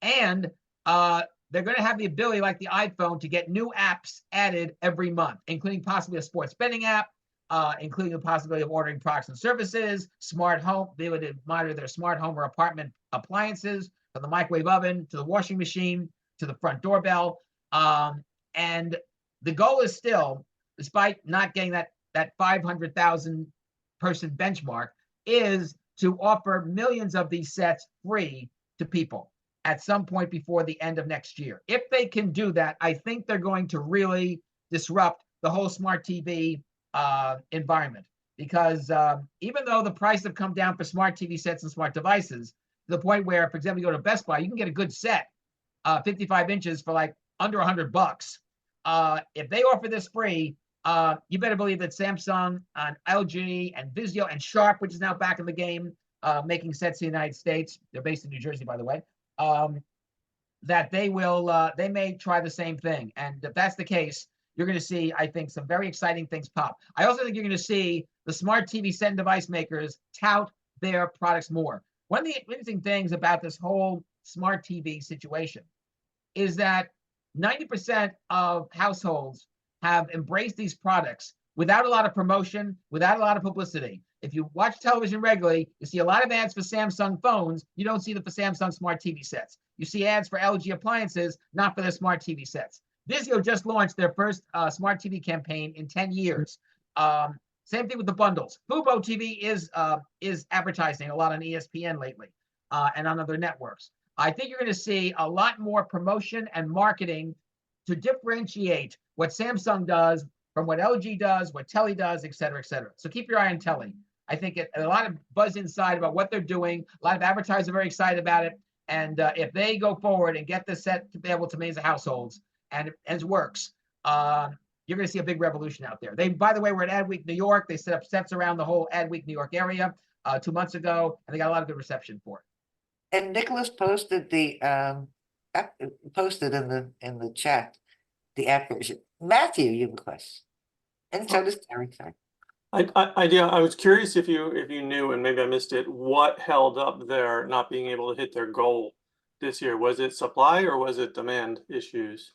Speaker 3: and they're going to have the ability, like the iPhone, to get new apps added every month, including possibly a sports betting app, including the possibility of ordering products and services, smart home, be able to monitor their smart home or apartment appliances, from the microwave oven to the washing machine to the front doorbell. And the goal is still, despite not getting that 500,000 person benchmark, is to offer millions of these sets free to people at some point before the end of next year. If they can do that, I think they're going to really disrupt the whole smart TV environment. Because even though the price have come down for smart TV sets and smart devices, to the point where, for example, you go to Best Buy, you can get a good set, 55 inches for like under $100. If they offer this free, you better believe that Samsung and LG and Vizio and Sharp, which is now back in the game, making sets in the United States, they're based in New Jersey, by the way, that they will, they may try the same thing. And if that's the case, you're going to see, I think, some very exciting things pop. I also think you're going to see the smart TV set and device makers tout their products more. One of the interesting things about this whole smart TV situation is that 90% of households have embraced these products without a lot of promotion, without a lot of publicity. If you watch television regularly, you see a lot of ads for Samsung phones. You don't see them for Samsung smart TV sets. You see ads for LG appliances, not for their smart TV sets. Vizio just launched their first smart TV campaign in 10 years. Same thing with the bundles. Fubo TV is advertising a lot on ESPN lately and on other networks. I think you're going to see a lot more promotion and marketing to differentiate what Samsung does from what LG does, what Telly does, et cetera, et cetera. So keep your eye on Telly. I think a lot of buzz inside about what they're doing. A lot of advertisers are very excited about it. And if they go forward and get this set to be able to amaze the households, and it works, you're going to see a big revolution out there. They, by the way, were at Ad Week New York. They set up sets around the whole Ad Week New York area 2 months ago, and they got a lot of good reception for it.
Speaker 1: And Nicholas posted the posted in the chat the app version. Matthew, you have a question, and so does Terry. Sorry.
Speaker 13: I was curious if you knew, and maybe I missed it, what held up their not being able to hit their goal this year. Was it supply or was it demand issues?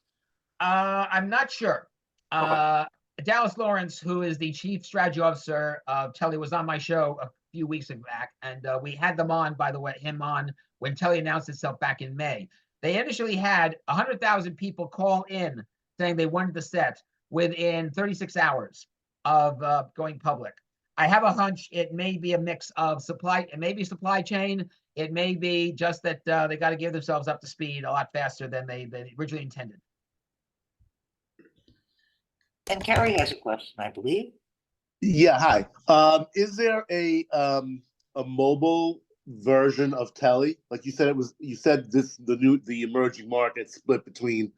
Speaker 3: I'm not sure.
Speaker 13: Okay.
Speaker 3: Dallas Lawrence, who is the chief strategy officer of Telly, was on my show a few weeks back, and we had them on, by the way, him on when Telly announced itself back in May. They initially had 100,000 people call in saying they wanted the set within 36 hours of going public. I have a hunch it may be a mix of supply, it may be supply chain, it may be just that they got to give themselves up to speed a lot faster than they originally intended.
Speaker 1: And Carrie has a question, I believe.
Speaker 5: Yeah, hi. Is there a mobile version of Telly? Like you said, you said the emerging market split between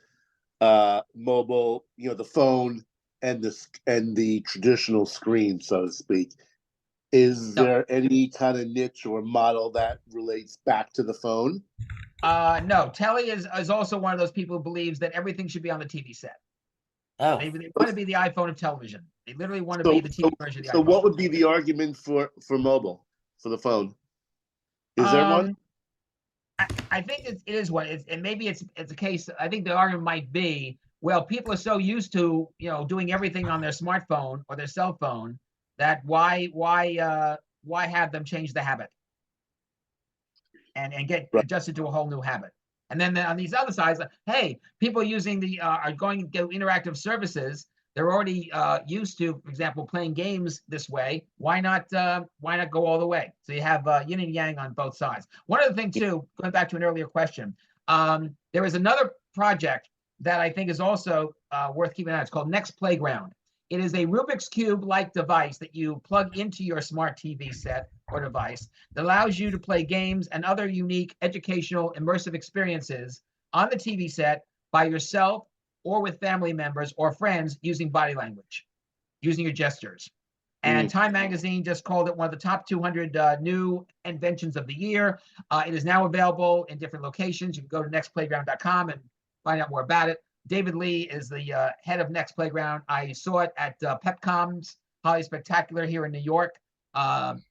Speaker 5: mobile, the phone and the traditional screen, so to speak. Is there any kind of niche or model that relates back to the phone?
Speaker 3: No, Telly is also one of those people who believes that everything should be on the TV set.
Speaker 1: Oh,
Speaker 3: they want to be the iPhone of television. They literally want to be the TV version of the iPhone.
Speaker 5: So what would be the argument for mobile, for the phone? Is there one?
Speaker 3: I think it is one. And maybe it's a case. I think the argument might be, well, people are so used to doing everything on their smartphone or their cell phone that why have them change the habit and get adjusted to a whole new habit. And then on these other sides, hey, people using are going to get interactive services. They're already used to, for example, playing games this way. Why not go all the way? So you have yin and yang on both sides. One other thing too, going back to an earlier question, there is another project that I think is also worth keeping an eye on. It's called Next Playground. It is a Rubik's Cube-like device that you plug into your smart TV set or device that allows you to play games and other unique educational immersive experiences on the TV set by yourself or with family members or friends using body language, using your gestures. And Time Magazine just called it one of the top 200 new inventions of the year. It is now available in different locations. You can go to nextplayground.com and find out more about it. David Lee is the head of Next Playground. I saw it at Pepcom's Holiday Spectacular here in New York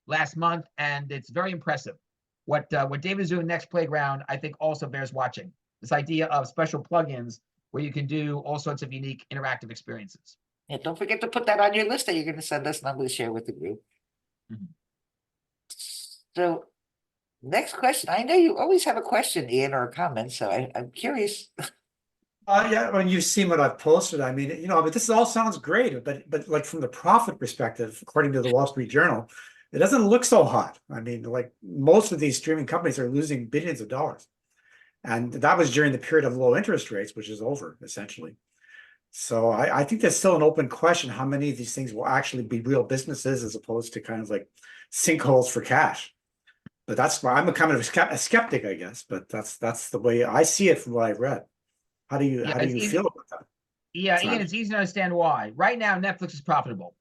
Speaker 3: last month, and it's very impressive. What David is doing Next Playground, I think, also bears watching. This idea of special plugins where you can do all sorts of unique interactive experiences.
Speaker 1: Yeah, don't forget to put that on your list that you're going to send us, and I'm going to share with the group. So, next question. I know you always have a question, Ian, or a comment, so I'm curious.
Speaker 11: Yeah, when you've seen what I've posted, I mean, but this all sounds great, but like from the profit perspective, according to the Wall Street Journal, it doesn't look so hot. I mean, like most of these streaming companies are losing billions of dollars. And that was during the period of low interest rates, which is over essentially. So I think there's still an open question how many of these things will actually be real businesses as opposed to kind of like sinkholes for cash. But that's why I'm a kind of a skeptic, I guess. But that's the way I see it from what I've read. How do you feel about that?
Speaker 3: Yeah, Ian, it's easy to understand why. Right now, Netflix is profitable.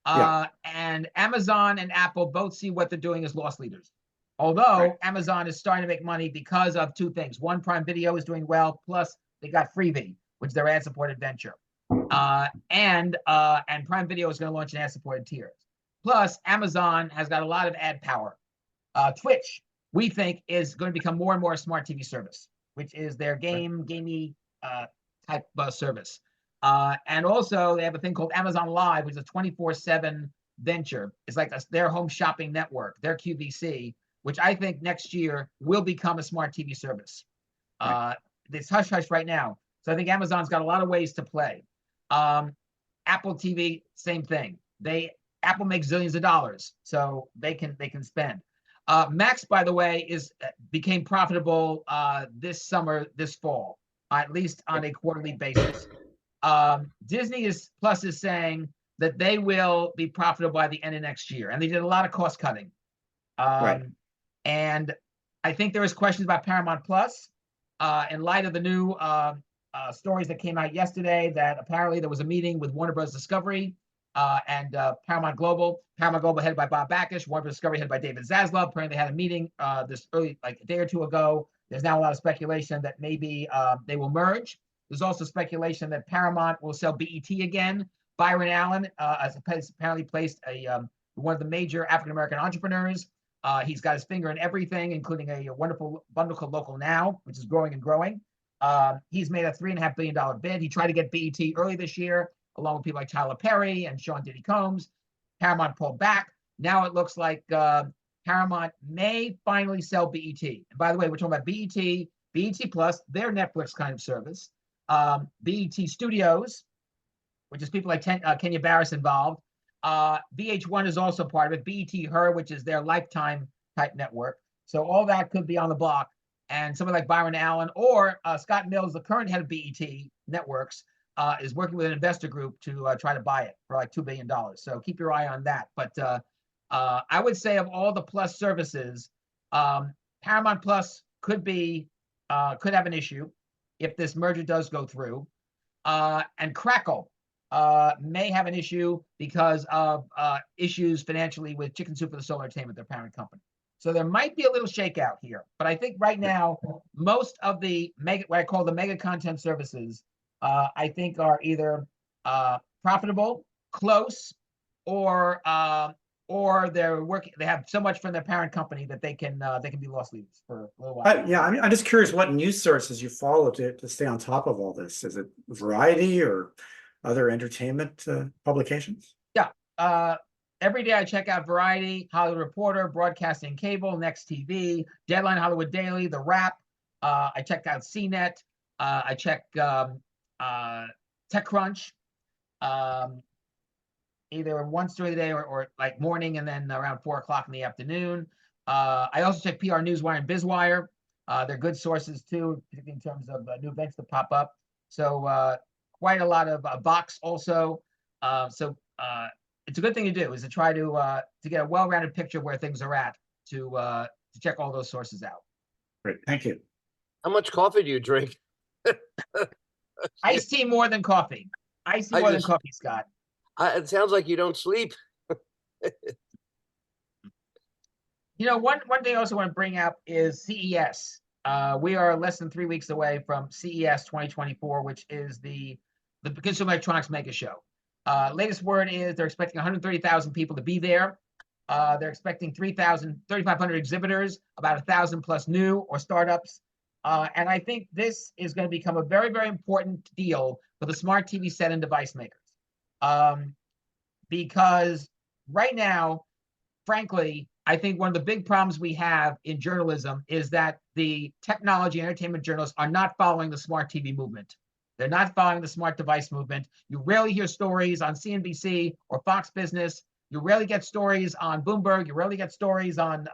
Speaker 3: And Amazon and Apple both see what they're doing as loss leaders. Although Amazon is starting to make money because of two things. One, Prime Video is doing well, plus they got Freevee, which is their ad-supported venture. And Prime Video is going to launch an ad-supported tier. Plus, Amazon has got a lot of ad power. Twitch, we think, is going to become more and more a smart TV service, which is their gamey type service. And also, they have a thing called Amazon Live, which is a 24/7 venture. It's like their home shopping network, their QVC, which I think next year will become a smart TV service. It's hush-hush right now. So I think Amazon's got a lot of ways to play. Apple TV, same thing. Apple makes zillions of dollars, so they can spend. Max, by the way, became profitable this fall, at least on a quarterly basis. Disney Plus is saying that they will be profitable by the end of next year, and they did a lot of cost cutting. And I think there was questions about Paramount Plus in light of the new stories that came out yesterday that apparently there was a meeting with Warner Bros. Discovery and Paramount Global. Paramount Global headed by Bob Bakish, Warner Bros. Discovery headed by David Zaslav. Apparently they had a meeting this early, like a day or two ago. There's now a lot of speculation that maybe they will merge. There's also speculation that Paramount will sell BET again. Byron Allen has apparently placed one of the major African-American entrepreneurs. He's got his finger in everything, including a wonderful bundle called Local Now, which is growing and growing. He's made a $3.5 billion bid. He tried to get BET early this year, along with people like Tyler Perry and Sean Diddy Combs. Paramount pulled back. Now it looks like Paramount may finally sell BET. And by the way, we're talking about BET Plus, their Netflix kind of service. BET Studios, which is people like Kenya Barris involved. VH1 is also part of it. BET Her, which is their Lifetime type network. So all that could be on the block. And somebody like Byron Allen or Scott Mills, the current head of BET Networks, is working with an investor group to try to buy it for like $2 billion. So keep your eye on that. But I would say of all the Plus services, Paramount Plus could have an issue if this merger does go through. And Crackle may have an issue because of issues financially with Chicken Soup for the Soul Entertainment, their parent company. So there might be a little shakeout here. But I think right now, most of the what I call the mega content services, I think are either profitable, close, or they're working. They have so much from their parent company that they can be loss leaders for a little while.
Speaker 11: I'm just curious what news sources you follow to stay on top of all this. Is it Variety or other entertainment publications?
Speaker 3: Yeah. Every day I check out Variety, Hollywood Reporter, Broadcasting Cable, Next TV, Deadline, Hollywood Daily, The Wrap. I check out CNET. I check TechCrunch. Either once during the day or like morning and then around 4 o'clock in the afternoon. I also check PR Newswire and BizWire. They're good sources too, particularly in terms of new events that pop up. So quite a lot of Vox also. So it's a good thing to do, is to try to get a well-rounded picture of where things are at, to check all those sources out.
Speaker 11: Great, thank you.
Speaker 15: How much coffee do you drink?
Speaker 3: Iced tea more than coffee. Iced tea more than coffee, Scott.
Speaker 15: It sounds like you don't sleep.
Speaker 3: One thing I also want to bring up is CES. We are less than 3 weeks away from CES 2024, which is the Consumer Electronics Mega Show. Latest word is they're expecting 130,000 people to be there. They're expecting 3,500 exhibitors, about 1,000 plus new or startups. And I think this is going to become a very, very important deal for the smart TV set and device makers. Because right now, frankly, I think one of the big problems we have in journalism is that the technology and entertainment journalists are not following the smart TV movement. They're not following the smart device movement. You rarely hear stories on CNBC or Fox Business. You rarely get stories on Bloomberg. You rarely get stories on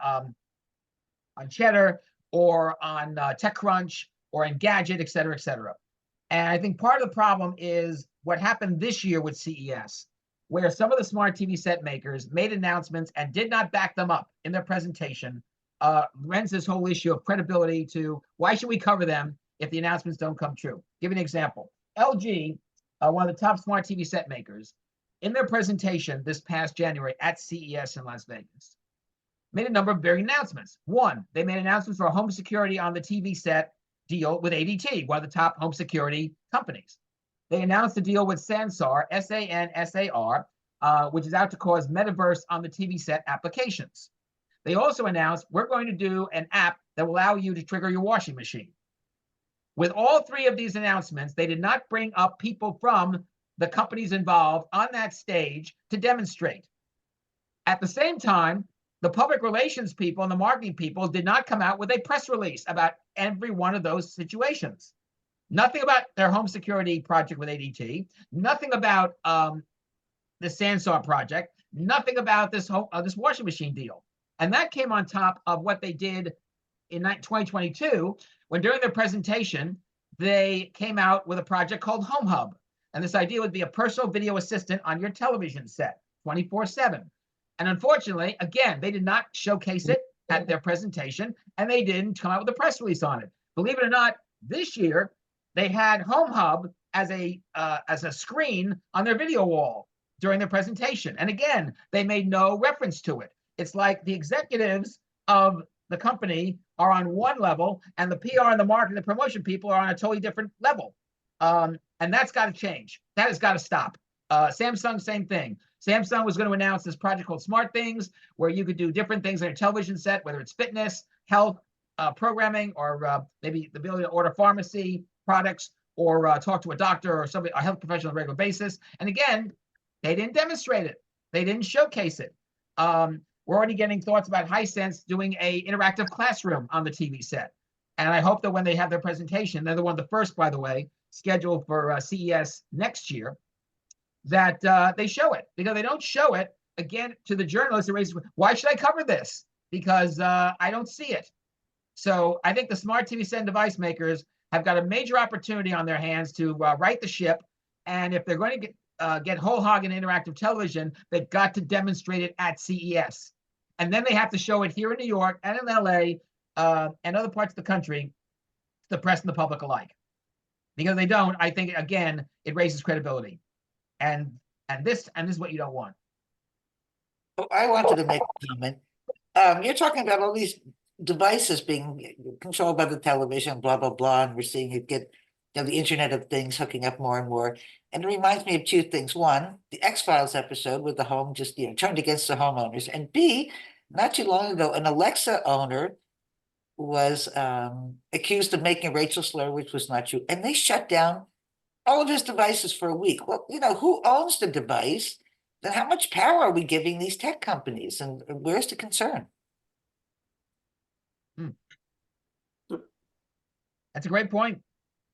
Speaker 3: Cheddar or on TechCrunch or Engadget, et cetera, et cetera. And I think part of the problem is what happened this year with CES, where some of the smart TV set makers made announcements and did not back them up in their presentation. Rents this whole issue of credibility to why should we cover them if the announcements don't come true? Give an example. LG, one of the top smart TV set makers, in their presentation this past January at CES in Las Vegas, made a number of big announcements. One, they made announcements for home security on the TV set deal with ADT, one of the top home security companies. They announced a deal with Sansar, S-A-N-S-A-R, which is out to cause metaverse on the TV set applications. They also announced, we're going to do an app that will allow you to trigger your washing machine. With all three of these announcements, they did not bring up people from the companies involved on that stage to demonstrate. At the same time, the public relations people and the marketing people did not come out with a press release about every one of those situations. Nothing about their home security project with ADT, nothing about the Sansar project, nothing about this washing machine deal. And that came on top of what they did in 2022, when during their presentation, they came out with a project called Home Hub. And this idea would be a personal video assistant on your television set, 24/7. And unfortunately, again, they did not showcase it at their presentation, and they didn't come out with a press release on it. Believe it or not, this year, they had Home Hub as a screen on their video wall during their presentation. And again, they made no reference to it. It's like the executives of the company are on one level, and the PR and the marketing, the promotion people are on a totally different level. And that's got to change. That has got to stop. Samsung, same thing. Samsung was going to announce this project called Smart Things, where you could do different things on your television set, whether it's fitness, health, programming, or maybe the ability to order pharmacy products or talk to a doctor or somebody, a health professional on a regular basis. And again, they didn't demonstrate it. They didn't showcase it. We're already getting thoughts about Hisense doing an interactive classroom on the TV set. And I hope that when they have their presentation, they're one of the first, by the way, scheduled for CES next year, that they show it. Because they don't show it, again, to the journalists, why should I cover this? Because I don't see it. So I think the smart TV set and device makers have got a major opportunity on their hands to right the ship. And if they're going to get whole hog in interactive television, they've got to demonstrate it at CES. And then they have to show it here in New York and in LA and other parts of the country to the press and the public alike. Because they don't, I think, again, it raises credibility. And this is what you don't want.
Speaker 1: I wanted to make a comment. You're talking about all these devices being controlled by the television, blah, blah, blah, and we're seeing it get, the Internet of Things hooking up more and more. And it reminds me of two things. One, the X-Files episode where the home just, turned against the homeowners. And B, not too long ago, an Alexa owner was accused of making a racial slur, which was not true. And they shut down all of his devices for a week. Well, who owns the device? Then how much power are we giving these tech companies? And where's the concern?
Speaker 3: That's a great point.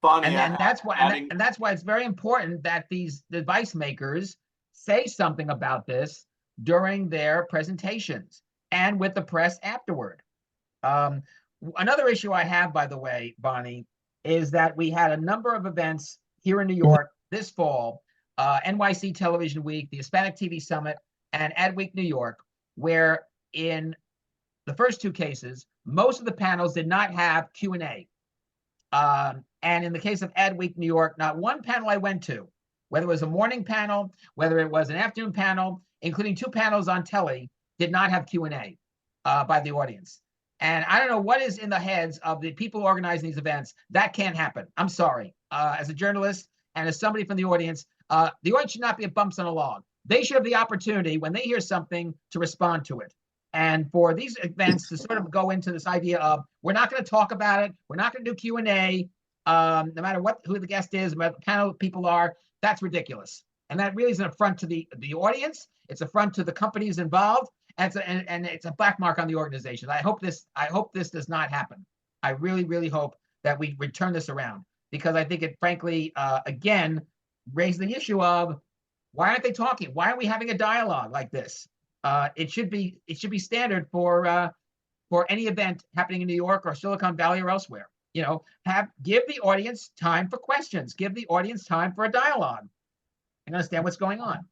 Speaker 13: Bonnie,
Speaker 3: And that's why and that's why it's very important that these device makers say something about this during their presentations and with the press afterward. Another issue I have, by the way, Bonnie, is that we had a number of events here in New York this fall, NYC Television Week, the Hispanic TV Summit, and Adweek New York, where in the first two cases, most of the panels did not have Q&A. And in the case of Adweek New York, not one panel I went to, whether it was a morning panel, whether it was an afternoon panel, including two panels on telly, did not have Q&A by the audience. And I don't know what is in the heads of the people organizing these events. That can't happen. I'm sorry. As a journalist and as somebody from the audience should not be a bumps on a log. They should have the opportunity when they hear something to respond to it. And for these events to sort of go into this idea of, we're not going to talk about it, we're not going to do Q&A, no matter who the guest is, what the panel people are, that's ridiculous. And that really is an affront to the audience. It's an affront to the companies involved, and it's a black mark on the organization. I hope this does not happen. I really, really hope that we turn this around, because I think it frankly, again, raised the issue of why aren't they talking? Why aren't we having a dialogue like this? It should be standard for any event happening in New York or Silicon Valley or elsewhere. You know, give the audience time for questions, give the audience time for a dialogue, and understand what's going on.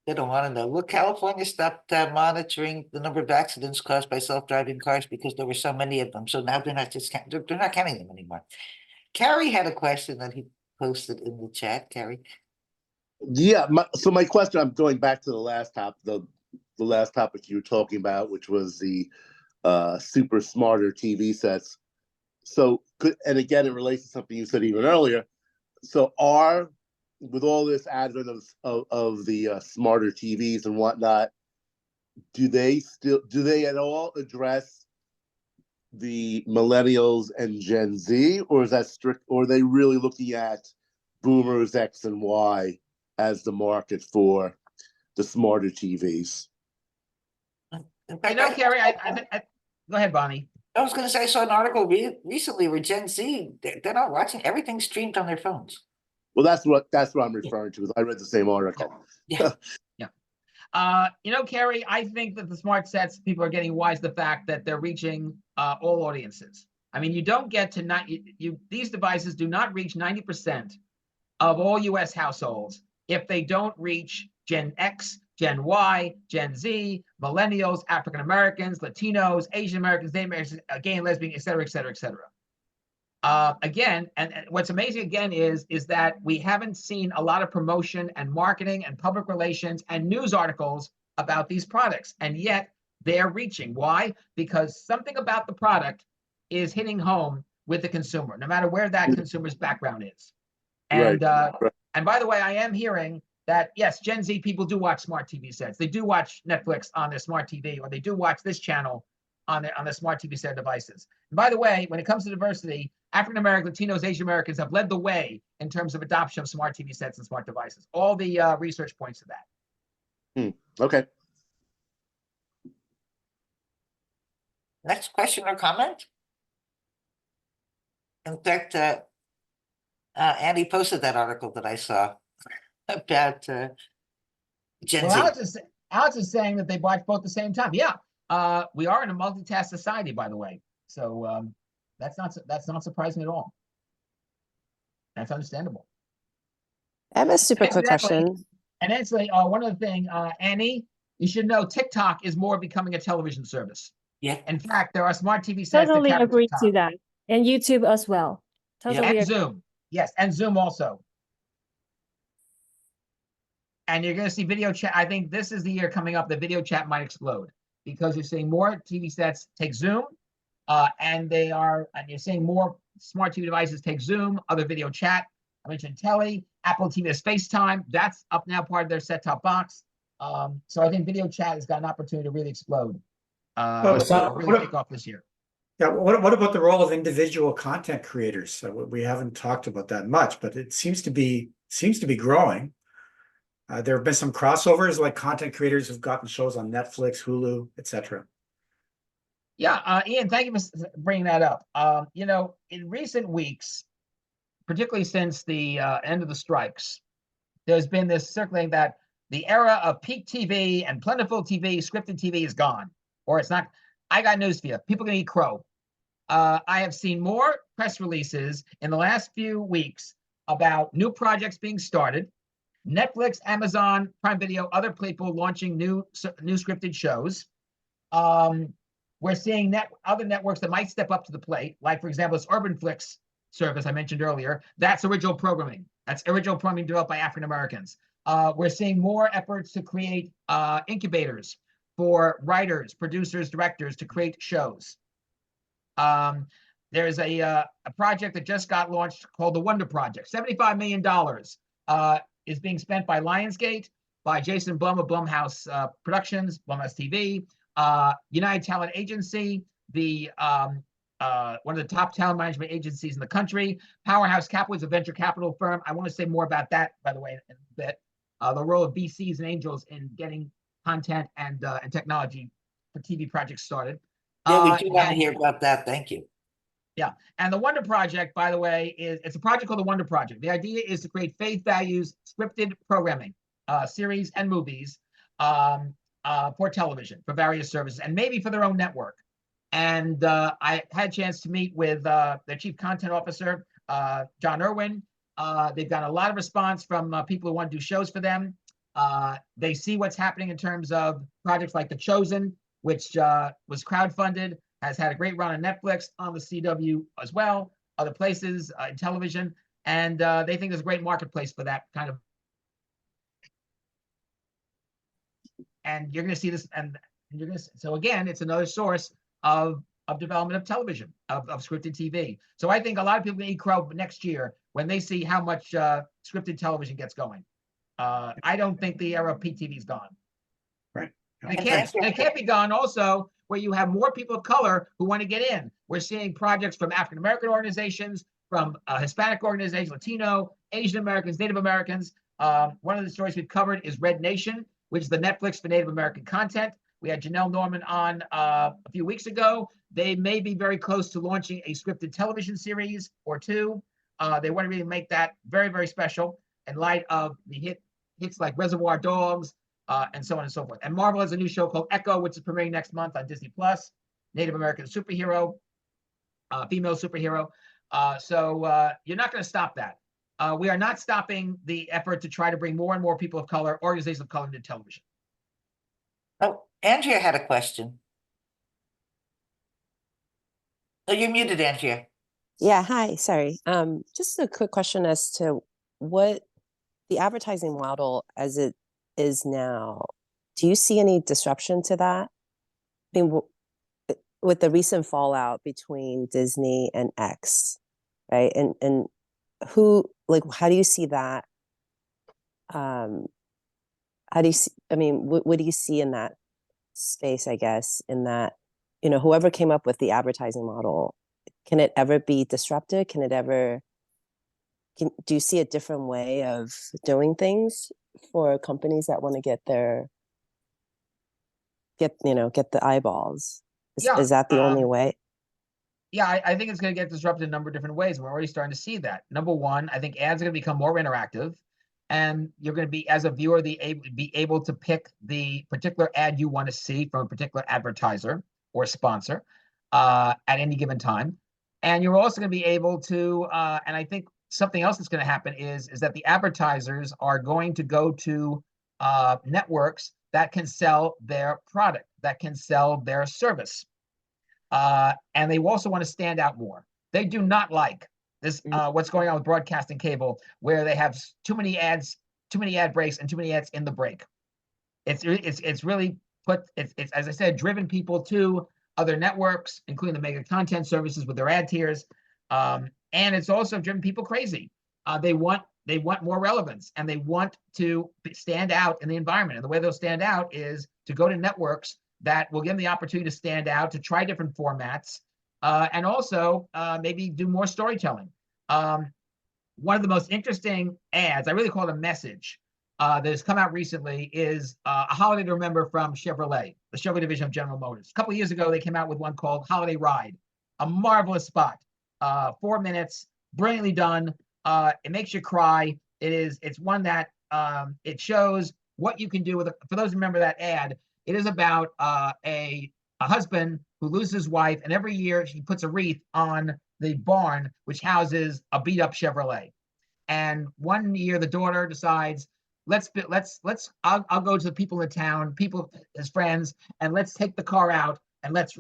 Speaker 1: They don't want to know. Look, California stopped monitoring the number of accidents caused by self-driving cars because there were so many of them. So now they're not they're not counting them anymore. Carrie had a question that he posted in the chat. Carrie.
Speaker 5: Yeah. So my question, I'm going back to the last topic you were talking about, which was the super smarter TV sets. So, and again, it relates to something you said even earlier. So, with all this advent of the smarter TVs and whatnot, do they at all address the millennials and Gen Z, or is that strict? Or are they really looking at boomers X and Y as the market for the smarter TVs?
Speaker 3: You know, Carrie, go ahead, Bonnie.
Speaker 1: I was going to say, I saw an article recently where Gen Z, they're not watching everything streamed on their phones.
Speaker 5: Well, that's what I'm referring to. I read the same article.
Speaker 3: Yeah. You know, Carrie, I think that the smart sets, people are getting wise to the fact that they're reaching all audiences. I mean, you don't get to these devices do not reach 90% of all U.S. households if they don't reach Gen X, Gen Y, Gen Z, millennials, African Americans, Latinos, Asian Americans, gay and lesbian, et cetera, et cetera, et cetera. Again, and what's amazing again is that we haven't seen a lot of promotion and marketing and public relations and news articles about these products, and yet they're reaching. Why? Because something about the product is hitting home with the consumer, no matter where that consumer's background is. And and by the way, I am hearing that yes, Gen Z people do watch smart TV sets. They do watch Netflix on their smart TV, or they do watch this channel on the smart TV set devices. And by the way, when it comes to diversity, African American, Latinos, Asian Americans have led the way in terms of adoption of smart TV sets and smart devices. All the research points to that.
Speaker 5: Okay.
Speaker 1: Next question or comment? In fact, Andy posted that article that I saw about Gen Z.
Speaker 3: Alex is saying that they watch both at the same time. Yeah, we are in a multitask society, by the way. So that's not surprising at all. That's understandable.
Speaker 8: I have a super quick question.
Speaker 3: And actually, one other thing, Annie, you should know TikTok is more becoming a television service.
Speaker 1: Yeah.
Speaker 3: In fact, there are smart TV sets
Speaker 9: Totally
Speaker 3: that carry
Speaker 9: agree
Speaker 3: TikTok.
Speaker 9: to that. And YouTube as well. Totally
Speaker 3: And
Speaker 9: agree.
Speaker 3: Zoom. Yes, and Zoom also. And you're going to see video chat. I think this is the year coming up, the video chat might explode because you're seeing more TV sets take Zoom, and you're seeing more smart TV devices take Zoom, other video chat. I mentioned Telly, Apple TV has FaceTime. That's up now, part of their set-top box. So I think video chat has got an opportunity to really explode. Really take off this year.
Speaker 11: Yeah, what about the role of individual content creators? So we haven't talked about that much, but it seems to be growing. There have been some crossovers, like content creators who've gotten shows on Netflix, Hulu, etc.
Speaker 3: Yeah, Ian, thank you for bringing that up. You know, in recent weeks, particularly since the end of the strikes, there's been this circulating that the era of peak TV and plentiful TV, scripted TV is gone, or it's not. I got news for you. People are going to eat crow. I have seen more press releases in the last few weeks about new projects being started, Netflix, Amazon, Prime Video, other people launching new scripted shows. We're seeing other networks that might step up to the plate, like, for example, this UrbanFlix service I mentioned earlier. That's original programming. That's original programming developed by African Americans. We're seeing more efforts to create incubators for writers, producers, directors to create shows. There's a project that just got launched called the Wonder Project. $75 million is being spent by Lionsgate, by Jason Blum of Blumhouse Productions, Blumhouse TV, United Talent Agency, one of the top talent management agencies in the country. Powerhouse Capital is a venture capital firm. I want to say more about that, by the way, in a bit. The role of VCs and angels in getting content and technology for TV projects started.
Speaker 1: Yeah, we do want to hear about that. Thank you.
Speaker 3: Yeah. And the Wonder Project, by the way, it's a project called the Wonder Project. The idea is to create faith values, scripted programming, series and movies for television, for various services, and maybe for their own network. And I had a chance to meet with their chief content officer, John Irwin. They've got a lot of response from people who want to do shows for them. They see what's happening in terms of projects like The Chosen, which was crowdfunded, has had a great run on Netflix, on the CW as well, other places in television, and they think there's a great marketplace for that kind of. And you're going to see this, and you're going to. So again, it's another source of development of television, of scripted TV. So I think a lot of people eat crow next year when they see how much scripted television gets going. I don't think the era of PTV is gone.
Speaker 11: Right.
Speaker 3: And it can't be gone also where you have more people of color who want to get in. We're seeing projects from African American organizations, from Hispanic organizations, Latino, Asian Americans, Native Americans. One of the stories we've covered is Red Nation, which is the Netflix for Native American content. We had Janelle Norman on a few weeks ago. They may be very close to launching a scripted television series or two. They want to really make that very, very special in light of the hits like Reservoir Dogs, and so on and so forth. And Marvel has a new show called Echo, which is premiering next month on Disney Plus. Native American superhero, female superhero. So you're not going to stop that. We are not stopping the effort to try to bring more and more people of color, organizations of color into television.
Speaker 1: Oh, Andrea had a question. Oh, you're muted, Andrea.
Speaker 8: Yeah, hi, sorry. Just a quick question as to what the advertising model as it is now, do you see any disruption to that? I mean, with the recent fallout between Disney and X, right? And who, like, how do you see that? How do you see, I mean, what do you see in that space, I guess, in that, you know, whoever came up with the advertising model, can it ever be disrupted? Can it ever, do you see a different way of doing things for companies that want to get the eyeballs? Is that the only way?
Speaker 3: Yeah, I think it's going to get disrupted in a number of different ways. We're already starting to see that. Number one, I think ads are going to become more interactive, and you're going to be, as a viewer, be able to pick the particular ad you want to see from a particular advertiser or sponsor at any given time. And you're also going to be able to, and I think something else that's going to happen is that the advertisers are going to go to networks that can sell their product, that can sell their service. And they also want to stand out more. They do not like this, what's going on with broadcasting cable, where they have too many ads, too many ad breaks, and too many ads in the break. It's really it's as I said, driven people to other networks, including the mega content services with their ad tiers. And it's also driven people crazy. They want more relevance, and they want to stand out in the environment. And the way they'll stand out is to go to networks that will give them the opportunity to stand out, to try different formats, and also maybe do more storytelling. One of the most interesting ads, I really call it a message, that has come out recently is a holiday to remember from Chevrolet, the Chevrolet division of General Motors. A couple of years ago, they came out with one called Holiday Ride, a marvelous spot, 4 minutes, brilliantly done. It makes you cry. It's one that it shows what you can do with for those who remember that ad. It is about a husband who loses his wife, and every year he puts a wreath on the barn, which houses a beat up Chevrolet. And one year the daughter decides, I'll go to the people in the town, his friends, and let's take the car out and let's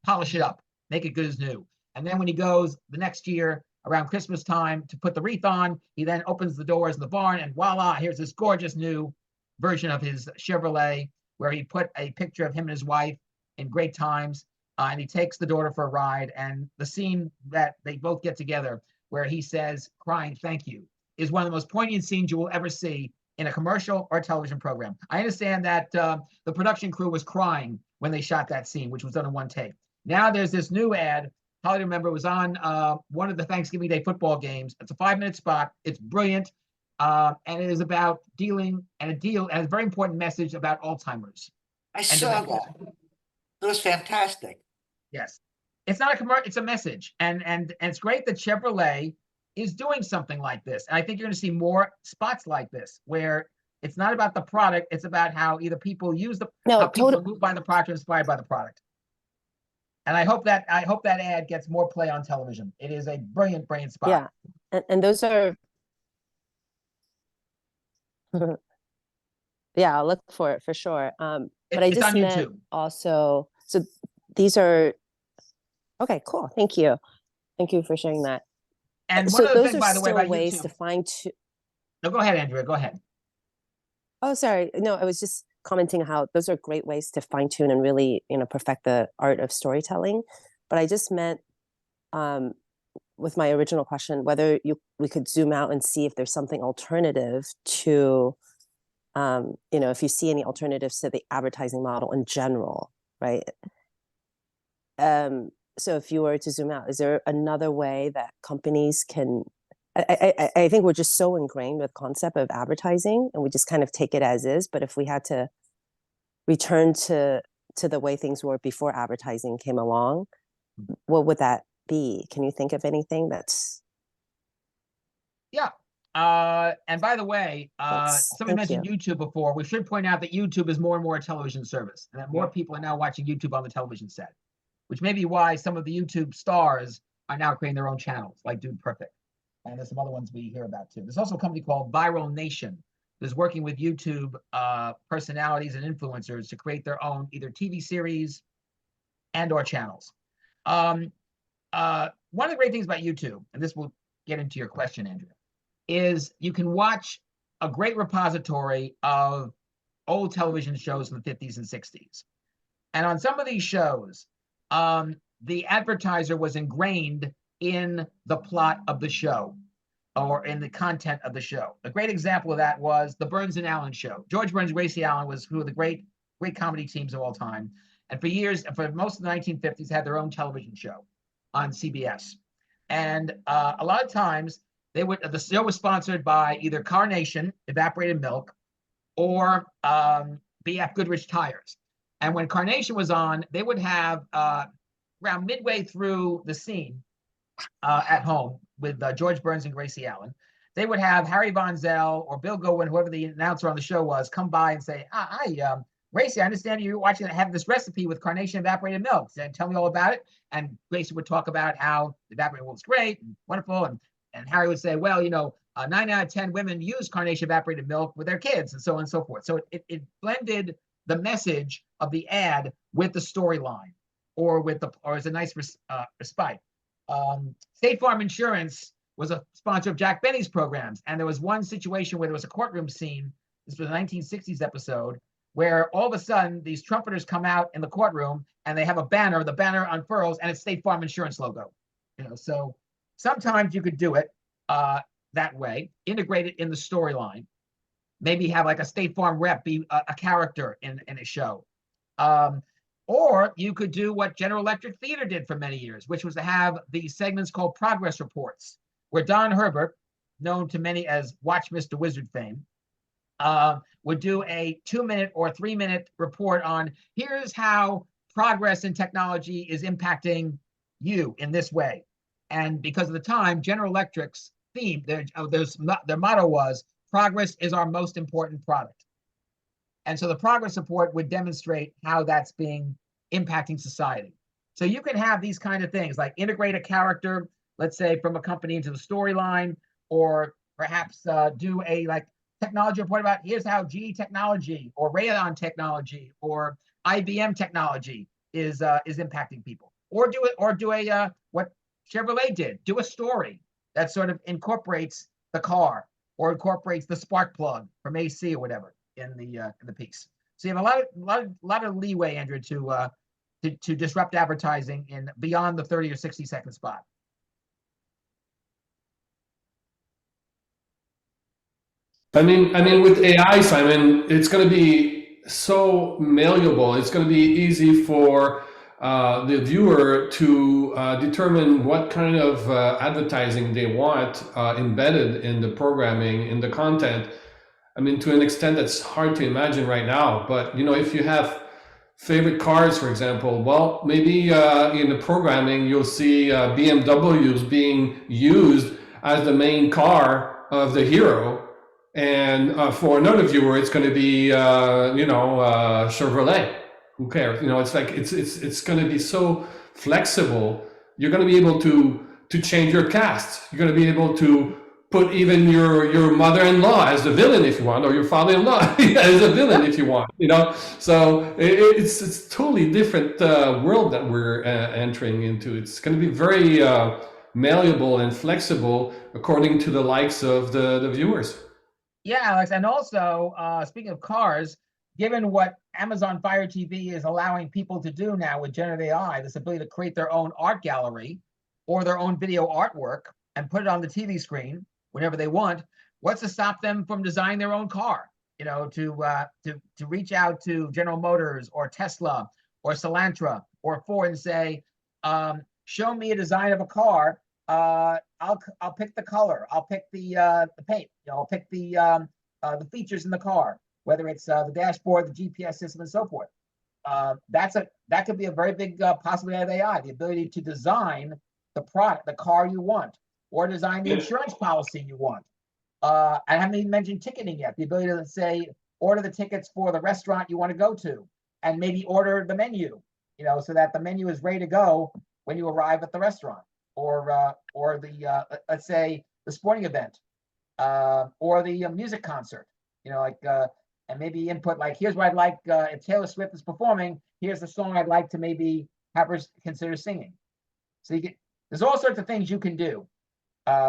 Speaker 3: polish it up, make it good as new. And then when he goes the next year around Christmas time to put the wreath on, he then opens the doors in the barn, and voila, here's this gorgeous new version of his Chevrolet, where he put a picture of him and his wife in great times, and he takes the daughter for a ride. And the scene that they both get together, where he says, crying, "Thank you," is one of the most poignant scenes you will ever see in a commercial or a television program. I understand that the production crew was crying when they shot that scene, which was done in one take. Now there's this new ad. Holiday Remember was on one of the Thanksgiving Day football games. It's a 5-minute spot. It's brilliant. And it is about dealing, and a very important message about Alzheimer's.
Speaker 1: I saw that. It was fantastic.
Speaker 3: Yes. It's not a commercial, it's a message. And it's great that Chevrolet is doing something like this. And I think you're going to see more spots like this where it's not about the product, it's about how either people use how people are moved by the product or inspired by the product. And I hope that ad gets more play on television. It is a brilliant spot.
Speaker 8: Yeah. And those are yeah, I'll look for it for sure. But I just meant also, so these are okay, cool. Thank you. Thank you for sharing that.
Speaker 3: And
Speaker 8: so
Speaker 3: one other
Speaker 8: those
Speaker 3: thing,
Speaker 8: are
Speaker 3: by the way,
Speaker 8: still
Speaker 3: about
Speaker 8: ways
Speaker 3: YouTube.
Speaker 8: to fine tune.
Speaker 3: No, go ahead, Andrea. Go ahead.
Speaker 8: Oh, sorry. No, I was just commenting how those are great ways to fine tune and really, perfect the art of storytelling. But I just meant with my original question, whether we could zoom out and see if there's something alternative to, if you see any alternatives to the advertising model in general, right? So if you were to zoom out, is there another way that companies can, I think we're just so ingrained with concept of advertising and we just kind of take it as is. But if we had to return to the way things were before advertising came along, what would that be? Can you think of anything that's?
Speaker 3: Yeah. And by the way, somebody mentioned YouTube before. We should point out that YouTube is more and more a television service, and that more people are now watching YouTube on the television set, which may be why some of the YouTube stars are now creating their own channels, like Dude Perfect. And there's some other ones we hear about too. There's also a company called Viral Nation that's working with YouTube personalities and influencers to create their own either TV series and/or channels. One of the great things about YouTube, and this will get into your question, Andrea, is you can watch a great repository of old television shows from the 50s and 60s. And on some of these shows, the advertiser was ingrained in the plot of the show or in the content of the show. A great example of that was the Burns and Allen show. George Burns and Gracie Allen was who were the great comedy teams of all time. And for years, for most of the 1950s, had their own television show on CBS. And a lot of times, the show was sponsored by either Carnation, evaporated milk, or BF Goodrich tires. And when Carnation was on, they would have around midway through the scene at home with George Burns and Gracie Allen, they would have Harry Von Zell or Bill Gowen, whoever the announcer on the show was, come by and say, "Hi, Gracie, I understand you're watching. I have this recipe with Carnation evaporated milk. And tell me all about it." And Gracie would talk about how evaporated milk is great and wonderful, and Harry would say, "Well, 9 out of 10 women use Carnation evaporated milk with their kids," and so on and so forth. So it blended the message of the ad with the storyline, or as a nice respite. State Farm Insurance was a sponsor of Jack Benny's programs, and there was one situation where there was a courtroom scene. This was a 1960s episode where all of a sudden these trumpeters come out in the courtroom and they have a banner. The banner unfurls and it's State Farm Insurance logo. So sometimes you could do it that way, integrate it in the storyline. Maybe have like a State Farm rep be a character in a show. Or you could do what General Electric Theater did for many years, which was to have these segments called progress reports, where Don Herbert, known to many as Watch Mr. Wizard fame, would do a 2-minute or 3-minute report on here's how progress in technology is impacting you in this way. And because of the time, General Electric's theme, their motto was, progress is our most important product. And so the progress report would demonstrate how that's impacting society. So you can have these kind of things, like integrate a character, let's say from a company into the storyline, or perhaps do a technology report about here's how GE technology or Rayon technology or IBM technology is impacting people. Or do a what Chevrolet did, do a story that sort of incorporates the car or incorporates the spark plug from AC or whatever in the piece. So you have a lot of leeway, Andrew, to disrupt advertising in beyond the 30 or 60-second spot.
Speaker 16: I mean, with AI, Simon, it's going to be so malleable. It's going to be easy for the viewer to determine what kind of advertising they want embedded in the programming, in the content. I mean, to an extent that's hard to imagine right now. But if you have favorite cars, for example. Well, maybe in the programming, you'll see BMWs being used as the main car of the hero. And for another viewer, it's going to be, Chevrolet. Who cares? It's like, it's going to be so flexible. You're going to be able to change your cast. You're going to be able to put even your mother-in-law as the villain if you want, or your father-in-law as a villain if you want, So it's totally different world that we're entering into. It's going to be very malleable and flexible according to the likes of the viewers.
Speaker 3: Yeah, Alex, and also speaking of cars, given what Amazon Fire TV is allowing people to do now with generative AI, this ability to create their own art gallery or their own video artwork and put it on the TV screen whenever they want, what's to stop them from designing their own car? To reach out to General Motors or Tesla or Solantra or Ford and say, show me a design of a car. I'll pick the color. I'll pick the paint. I'll pick the features in the car, whether it's the dashboard, the GPS system, and so forth. That could be a very big possibility of AI, the ability to design the product, the car you want, or design the insurance policy you want. I haven't even mentioned ticketing yet. The ability to say, order the tickets for the restaurant you want to go to, and maybe order the menu, so that the menu is ready to go when you arrive at the restaurant, or the let's say the sporting event, or the music concert. And maybe input like, here's what I'd like if Taylor Swift is performing. Here's the song I'd like to maybe have her consider singing. So there's all sorts of things you can do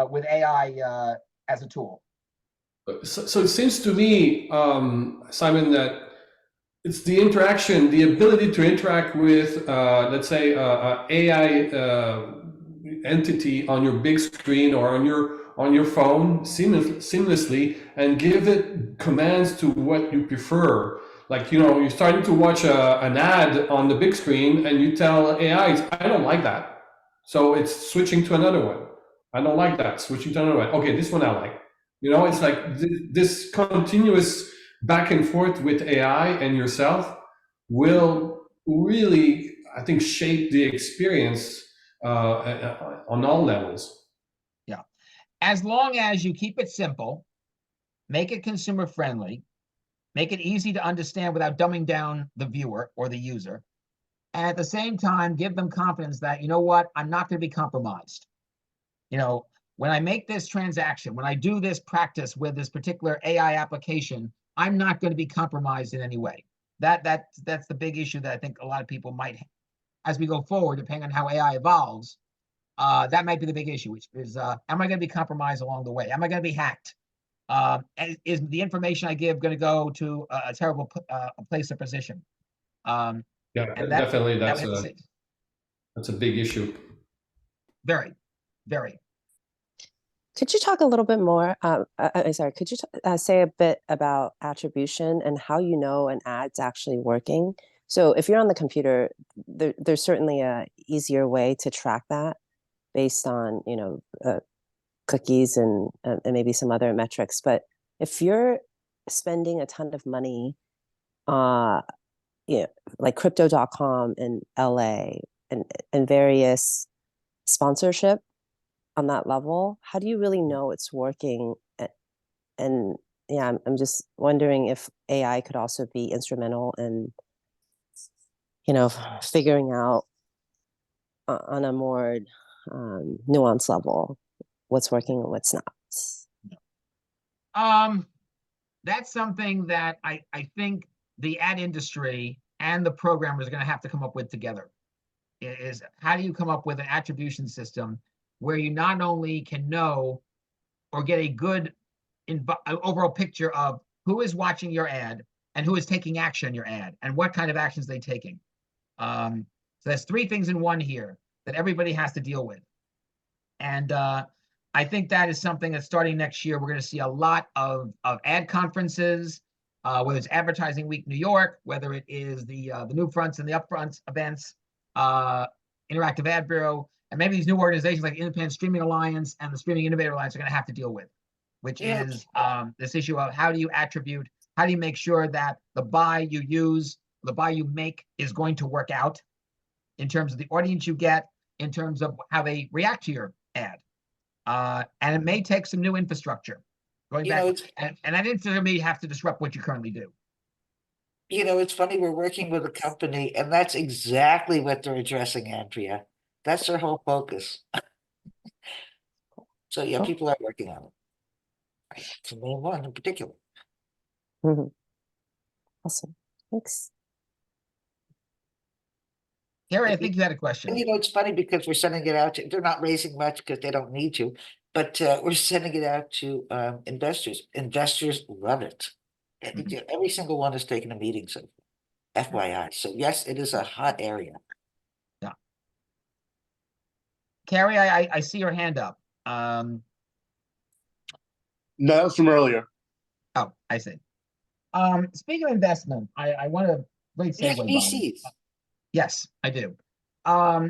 Speaker 3: with AI as a tool.
Speaker 16: So it seems to me, Simon, that it's the interaction, the ability to interact with, let's say, AI entity on your big screen or on your phone seamlessly, and give it commands to what you prefer. Like, you're starting to watch an ad on the big screen, and you tell AI, I don't like that. So it's switching to another one. I don't like that, switching to another one. Okay, this one I like. It's like this continuous back and forth with AI and yourself will really, I think, shape the experience on all levels.
Speaker 3: Yeah. As long as you keep it simple, make it consumer friendly, make it easy to understand without dumbing down the viewer or the user, and at the same time, give them confidence that, I'm not going to be compromised. When I make this transaction, when I do this practice with this particular AI application, I'm not going to be compromised in any way. That's the big issue that I think a lot of people might, as we go forward, depending on how AI evolves, that might be the big issue, which is, am I going to be compromised along the way? Am I going to be hacked? Is the information I give going to go to a terrible place or position?
Speaker 16: Yeah, definitely. That's a big issue.
Speaker 3: Very, very.
Speaker 8: Could you talk a little bit more? Could you say a bit about attribution and how an ad's actually working? So if you're on the computer, there's certainly a easier way to track that based on, cookies and maybe some other metrics. But if you're spending a ton of money, like crypto.com in LA and various sponsorship on that level, how do you really know it's working? And yeah, I'm just wondering if AI could also be instrumental in, figuring out on a more nuanced level what's working and what's not.
Speaker 3: That's something that I think the ad industry and the programmers are going to have to come up with together. Is how do you come up with an attribution system where you not only can know or get a good overall picture of who is watching your ad and who is taking action on your ad and what kind of actions they're taking. So there's three things in one here that everybody has to deal with. And I think that is something that starting next year, we're going to see a lot of ad conferences, whether it's Advertising Week New York, whether it is the New Fronts and the Upfronts events, Interactive Ad Bureau, and maybe these new organizations like Independent Streaming Alliance and the Streaming Innovator Alliance are going to have to deal with, which is this issue of how do you attribute, how do you make sure that the buy you use the buy you make is going to work out in terms of the audience you get, in terms of how they react to your ad. And it may take some new infrastructure going back. And that infrastructure may have to disrupt what you currently do.
Speaker 1: It's funny, we're working with a company and that's exactly what they're addressing, Andrea. That's their whole focus. So yeah, people are working on it. It's the main one in particular.
Speaker 8: Awesome. Thanks.
Speaker 3: Gary, I think you had a question.
Speaker 1: And it's funny because we're sending it out to, they're not raising much because they don't need to, but we're sending it out to investors. Investors love it. Every single one has taken a meeting, so FYI. So yes, it is a hot area.
Speaker 3: Yeah. Carrie, I see your hand up.
Speaker 5: No, that was from earlier.
Speaker 3: Oh, I see. Speaking of investment, I want to great segue.
Speaker 1: VCs.
Speaker 3: Yes, I do. I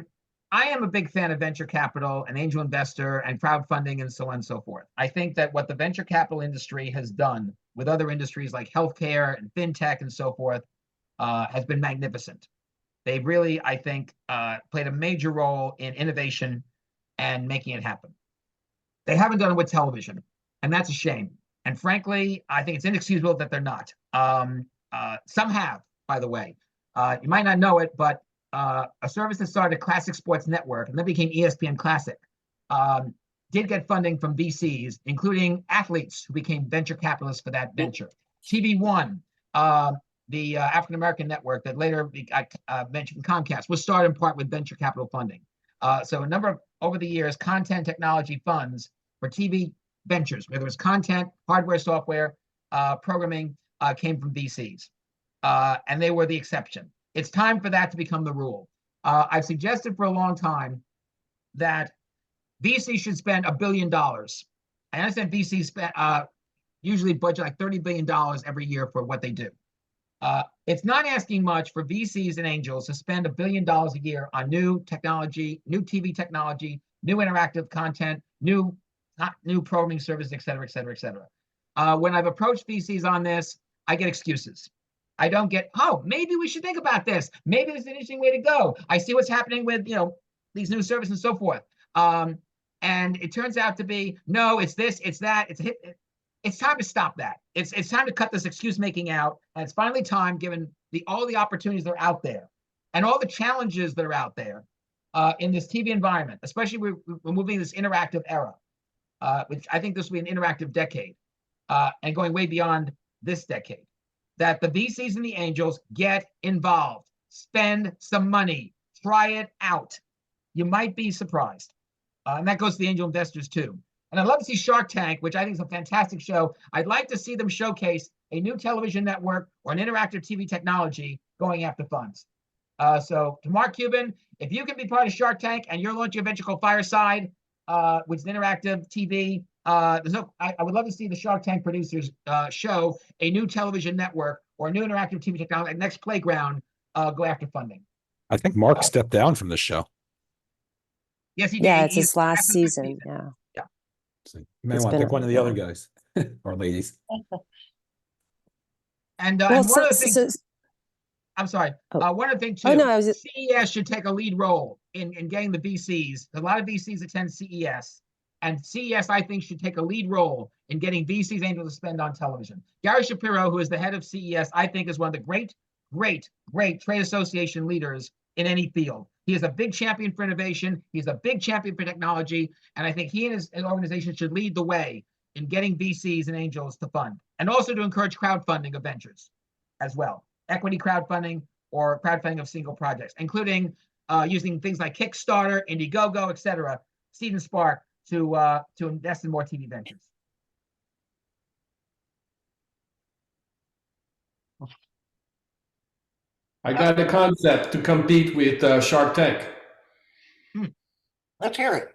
Speaker 3: am a big fan of venture capital and angel investor and crowdfunding and so on and so forth. I think that what the venture capital industry has done with other industries like healthcare and fintech and so forth has been magnificent. They've really, I think, played a major role in innovation and making it happen. They haven't done it with television, and that's a shame. And frankly, I think it's inexcusable that they're not. Some have, by the way. You might not know it, but a service that started Classic Sports Network and then became ESPN Classic did get funding from VCs, including athletes who became venture capitalists for that venture. TV One, the African-American network that later mentioned Comcast, was started in part with venture capital funding. So a number of, over the years, content technology funds for TV ventures, whether it was content, hardware, software, programming, came from VCs. And they were the exception. It's time for that to become the rule. I've suggested for a long time that VC should spend $1 billion. I understand VCs spend, usually budget like $30 billion every year for what they do. It's not asking much for VCs and angels to spend $1 billion a year on new technology, new TV technology, new interactive content, new programming services, et cetera, et cetera, et cetera. When I've approached VCs on this, I get excuses. I don't get, oh, maybe we should think about this. Maybe this is an interesting way to go. I see what's happening with, these new services and so forth. And it turns out to be, no, it's this, it's that, it's a hit. It's time to stop that. It's time to cut this excuse making out. And it's finally time, given all the opportunities that are out there and all the challenges that are out there in this TV environment, especially we're moving this interactive era, which I think this will be an interactive decade and going way beyond this decade. That the VCs and the angels get involved, spend some money, try it out. You might be surprised. And that goes to the angel investors too. And I'd love to see Shark Tank, which I think is a fantastic show. I'd like to see them showcase a new television network or an interactive TV technology going after funds. So to Mark Cuban, if you can be part of Shark Tank and you're launching a venture called Fireside, which is an interactive TV, I would love to see the Shark Tank producers show a new television network or a new interactive TV technology, like Next Playground, go after funding.
Speaker 2: I think Mark stepped down from the show.
Speaker 3: Yes, he did.
Speaker 8: Yeah, it's his last season. Yeah.
Speaker 2: So you may want to pick one of the other guys or ladies.
Speaker 3: And
Speaker 8: Well,
Speaker 3: one of the things, I'm sorry, one of the things too, CES should take a lead role in getting the VCs. A lot of VCs attend CES. And CES, I think, should take a lead role in getting VCs able to spend on television. Gary Shapiro, who is the head of CES, I think is one of the great trade association leaders in any field. He is a big champion for innovation. He's a big champion for technology. And I think he and his organization should lead the way in getting VCs and angels to fund, and also to encourage crowdfunding of ventures as well. Equity crowdfunding or crowdfunding of single projects, including using things like Kickstarter, Indiegogo, et cetera, Seed and Spark, to invest in more TV ventures.
Speaker 16: I got a concept to compete with Shark Tank.
Speaker 1: Let's hear it.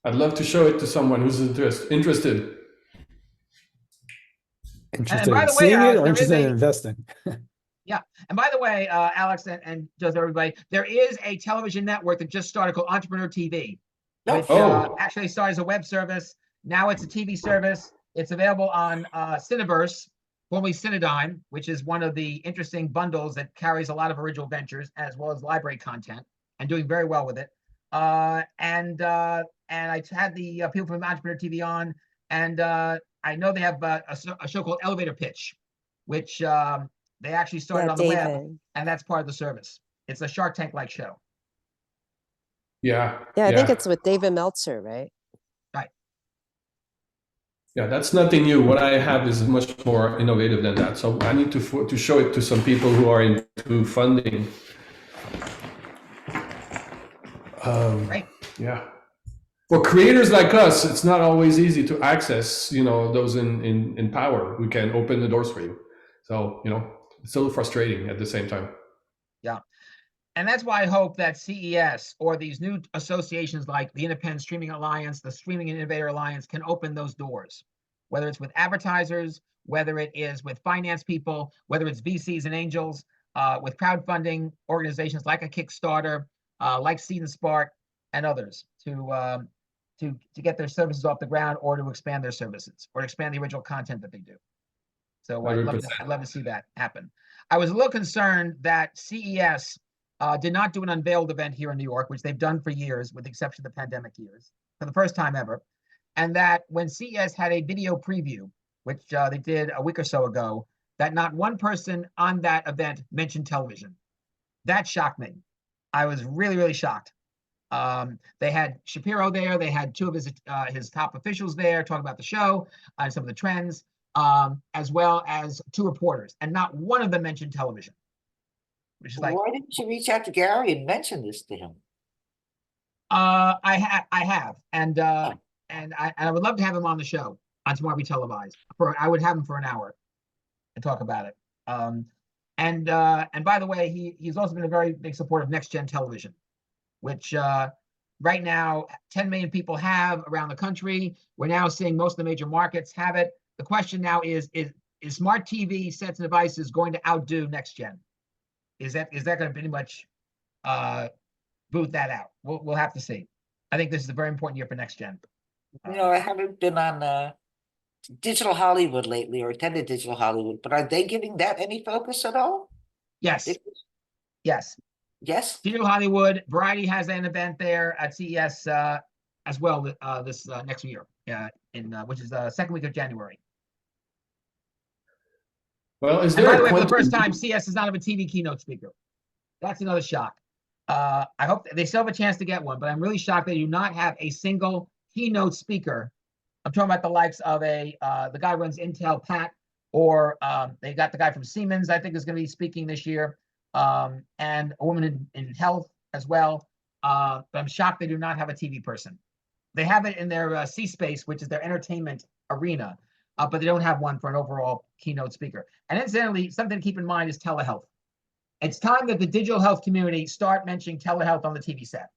Speaker 16: I'd love to show it to someone who's interested.
Speaker 2: Interested
Speaker 3: by
Speaker 2: in
Speaker 3: the way,
Speaker 2: seeing it or
Speaker 3: there
Speaker 2: interested
Speaker 3: is
Speaker 2: in investing?
Speaker 3: Yeah. And by the way, Alex and just everybody, there is a television network that just started called Entrepreneur TV, which actually started as a web service. Now it's a TV service. It's available on Cineverse formerly Cinedigm, which is one of the interesting bundles that carries a lot of original ventures as well as library content, and doing very well with it. And I had the people from Entrepreneur TV on, and I know they have a show called Elevator Pitch, which they actually started on the web,
Speaker 8: David.
Speaker 3: and that's part of the service. It's a Shark Tank-like show.
Speaker 16: Yeah.
Speaker 8: Yeah, I think it's with David Meltzer, right?
Speaker 3: Right.
Speaker 16: Yeah, that's nothing new. What I have is much more innovative than that. So I need to show it to some people who are into funding.
Speaker 3: Right.
Speaker 16: Yeah. For creators like us, it's not always easy to access, those in power who can open the doors for you. So, it's a little frustrating at the same time.
Speaker 3: Yeah. And that's why I hope that CES or these new associations like the Independent Streaming Alliance, the Streaming Innovator Alliance can open those doors, whether it's with advertisers, whether it is with finance people, whether it's VCs and angels, with crowdfunding organizations like a Kickstarter, like Seed and Spark, and others to get their services off the ground, or to expand their services, or expand the original content that they do. So I'd love to see that happen. I was a little concerned that CES did not do an unveiled event here in New York, which they've done for years, with the exception of the pandemic years, for the first time ever. And that when CES had a video preview, which they did a week or so ago, that not one person on that event mentioned television. That shocked me. I was really, really shocked. They had Shapiro there. They had two of his top officials there talking about the show and some of the trends, as well as two reporters, and not one of them mentioned television. Which is like,
Speaker 1: why didn't you reach out to Gary and mention this to him?
Speaker 3: I have, and I would love to have him on the show on Tomorrow Will Be Televised. I would have him for an hour and talk about it. And by the way, he's also been a very big supporter of Next Gen Television, which right now 10 million people have around the country. We're now seeing most of the major markets have it. The question now is smart TV sets and devices going to outdo Next Gen? Is that going to pretty much boot that out? We'll have to see. I think this is a very important year for Next Gen.
Speaker 1: I haven't been on Digital Hollywood lately, or attended Digital Hollywood, but are they giving that any focus at all?
Speaker 3: Yes.
Speaker 1: Yes.
Speaker 3: Digital Hollywood, Variety has an event there at CES as well this next year, which is the second week of January.
Speaker 16: Well,
Speaker 3: and by the way, for the first time, CES does not have a TV keynote speaker. That's another shock. I hope they still have a chance to get one, but I'm really shocked they do not have a single keynote speaker. I'm talking about the likes of the guy who runs Intel, Pat, or they got the guy from Siemens, I think, is going to be speaking this year, and a woman in health as well. But I'm shocked they do not have a TV person. They have it in their C-Space, which is their entertainment arena, but they don't have one for an overall keynote speaker. And incidentally, something to keep in mind is telehealth. It's time that the digital health community start mentioning telehealth on the TV set,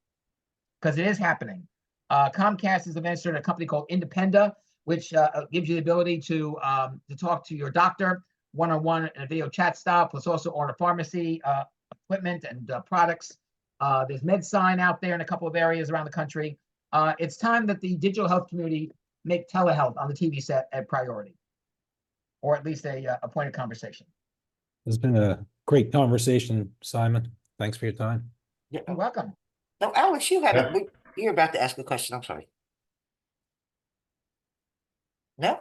Speaker 3: because it is happening. Comcast is administered a company called Independa, which gives you the ability to talk to your doctor one-on-one in a video chat style, plus also order pharmacy equipment and products. There's MedSign out there in a couple of areas around the country. It's time that the digital health community make telehealth on the TV set a priority, or at least a point of conversation.
Speaker 2: It's been a great conversation, Simon. Thanks for your time.
Speaker 1: You're
Speaker 3: welcome.
Speaker 1: No, Alex, you you're about to ask a question. I'm sorry. No?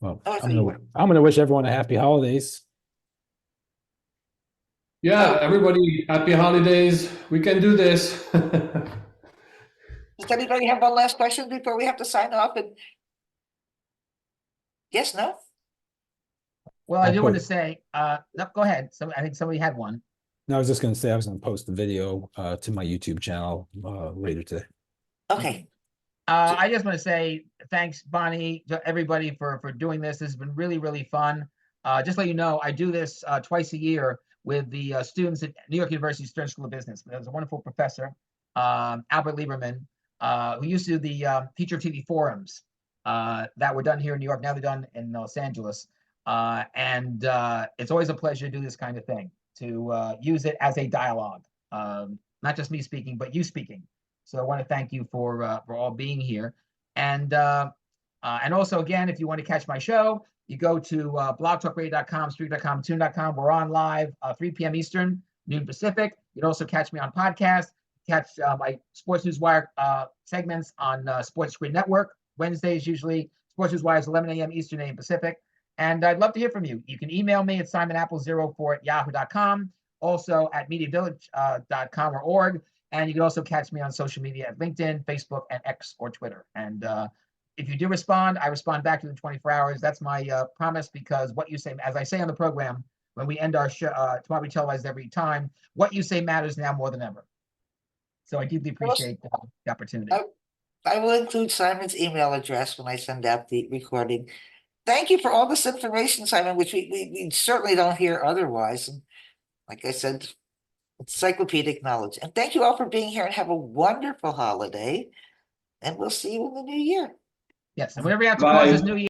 Speaker 2: Well,
Speaker 1: Oh, I thought
Speaker 2: I'm
Speaker 1: you
Speaker 2: gonna, I'm gonna wish everyone a happy holidays.
Speaker 16: Yeah, everybody, happy holidays. We can do this.
Speaker 1: Does anybody have one last question before we have to sign off? And yes, no?
Speaker 3: Well, I do want to say, no, go ahead. So I think somebody had one.
Speaker 2: No, I was just gonna say I was gonna post the video to my YouTube channel later today.
Speaker 1: Okay.
Speaker 3: I just want to say thanks, Bonnie, to everybody for doing this. This has been really, really fun. Just to let you know, I do this twice a year with the students at New York University Stern School of Business. There's a wonderful professor, Albert Lieberman, who used to do the Teacher TV forums that were done here in New York. Now they're done in Los Angeles. And it's always a pleasure to do this kind of thing, to use it as a dialogue, not just me speaking, but you speaking. So I want to thank you for all being here. And And also, again, if you want to catch my show, you go to blogtalkradio.com, street.com, tune.com. We're on live 3 p.m. Eastern, noon Pacific. You can also catch me on podcast. Catch my Sports News Wire segments on Sports Screen Network. Wednesdays, usually Sports News Wire is 11 a.m. Eastern, a.m. Pacific. And I'd love to hear from you. You can email me at simonapple04@yahoo.com, also at mediavillage.com or org. And you can also catch me on social media at LinkedIn, Facebook, and X or Twitter. And if you do respond, I respond back within 24 hours. That's my promise, because what you say, as I say on the program, when we end our show, Tomorrow Will Be Televised every time, what you say matters now more than ever. So I deeply appreciate the opportunity.
Speaker 1: I will include Simon's email address when I send out the recording. Thank you for all this information, Simon, which we certainly don't hear otherwise. And like I said, encyclopedic knowledge. And thank you all for being here, and have a wonderful holiday. And we'll see you in the new year.
Speaker 3: Yes, and whatever you have to cause this new year.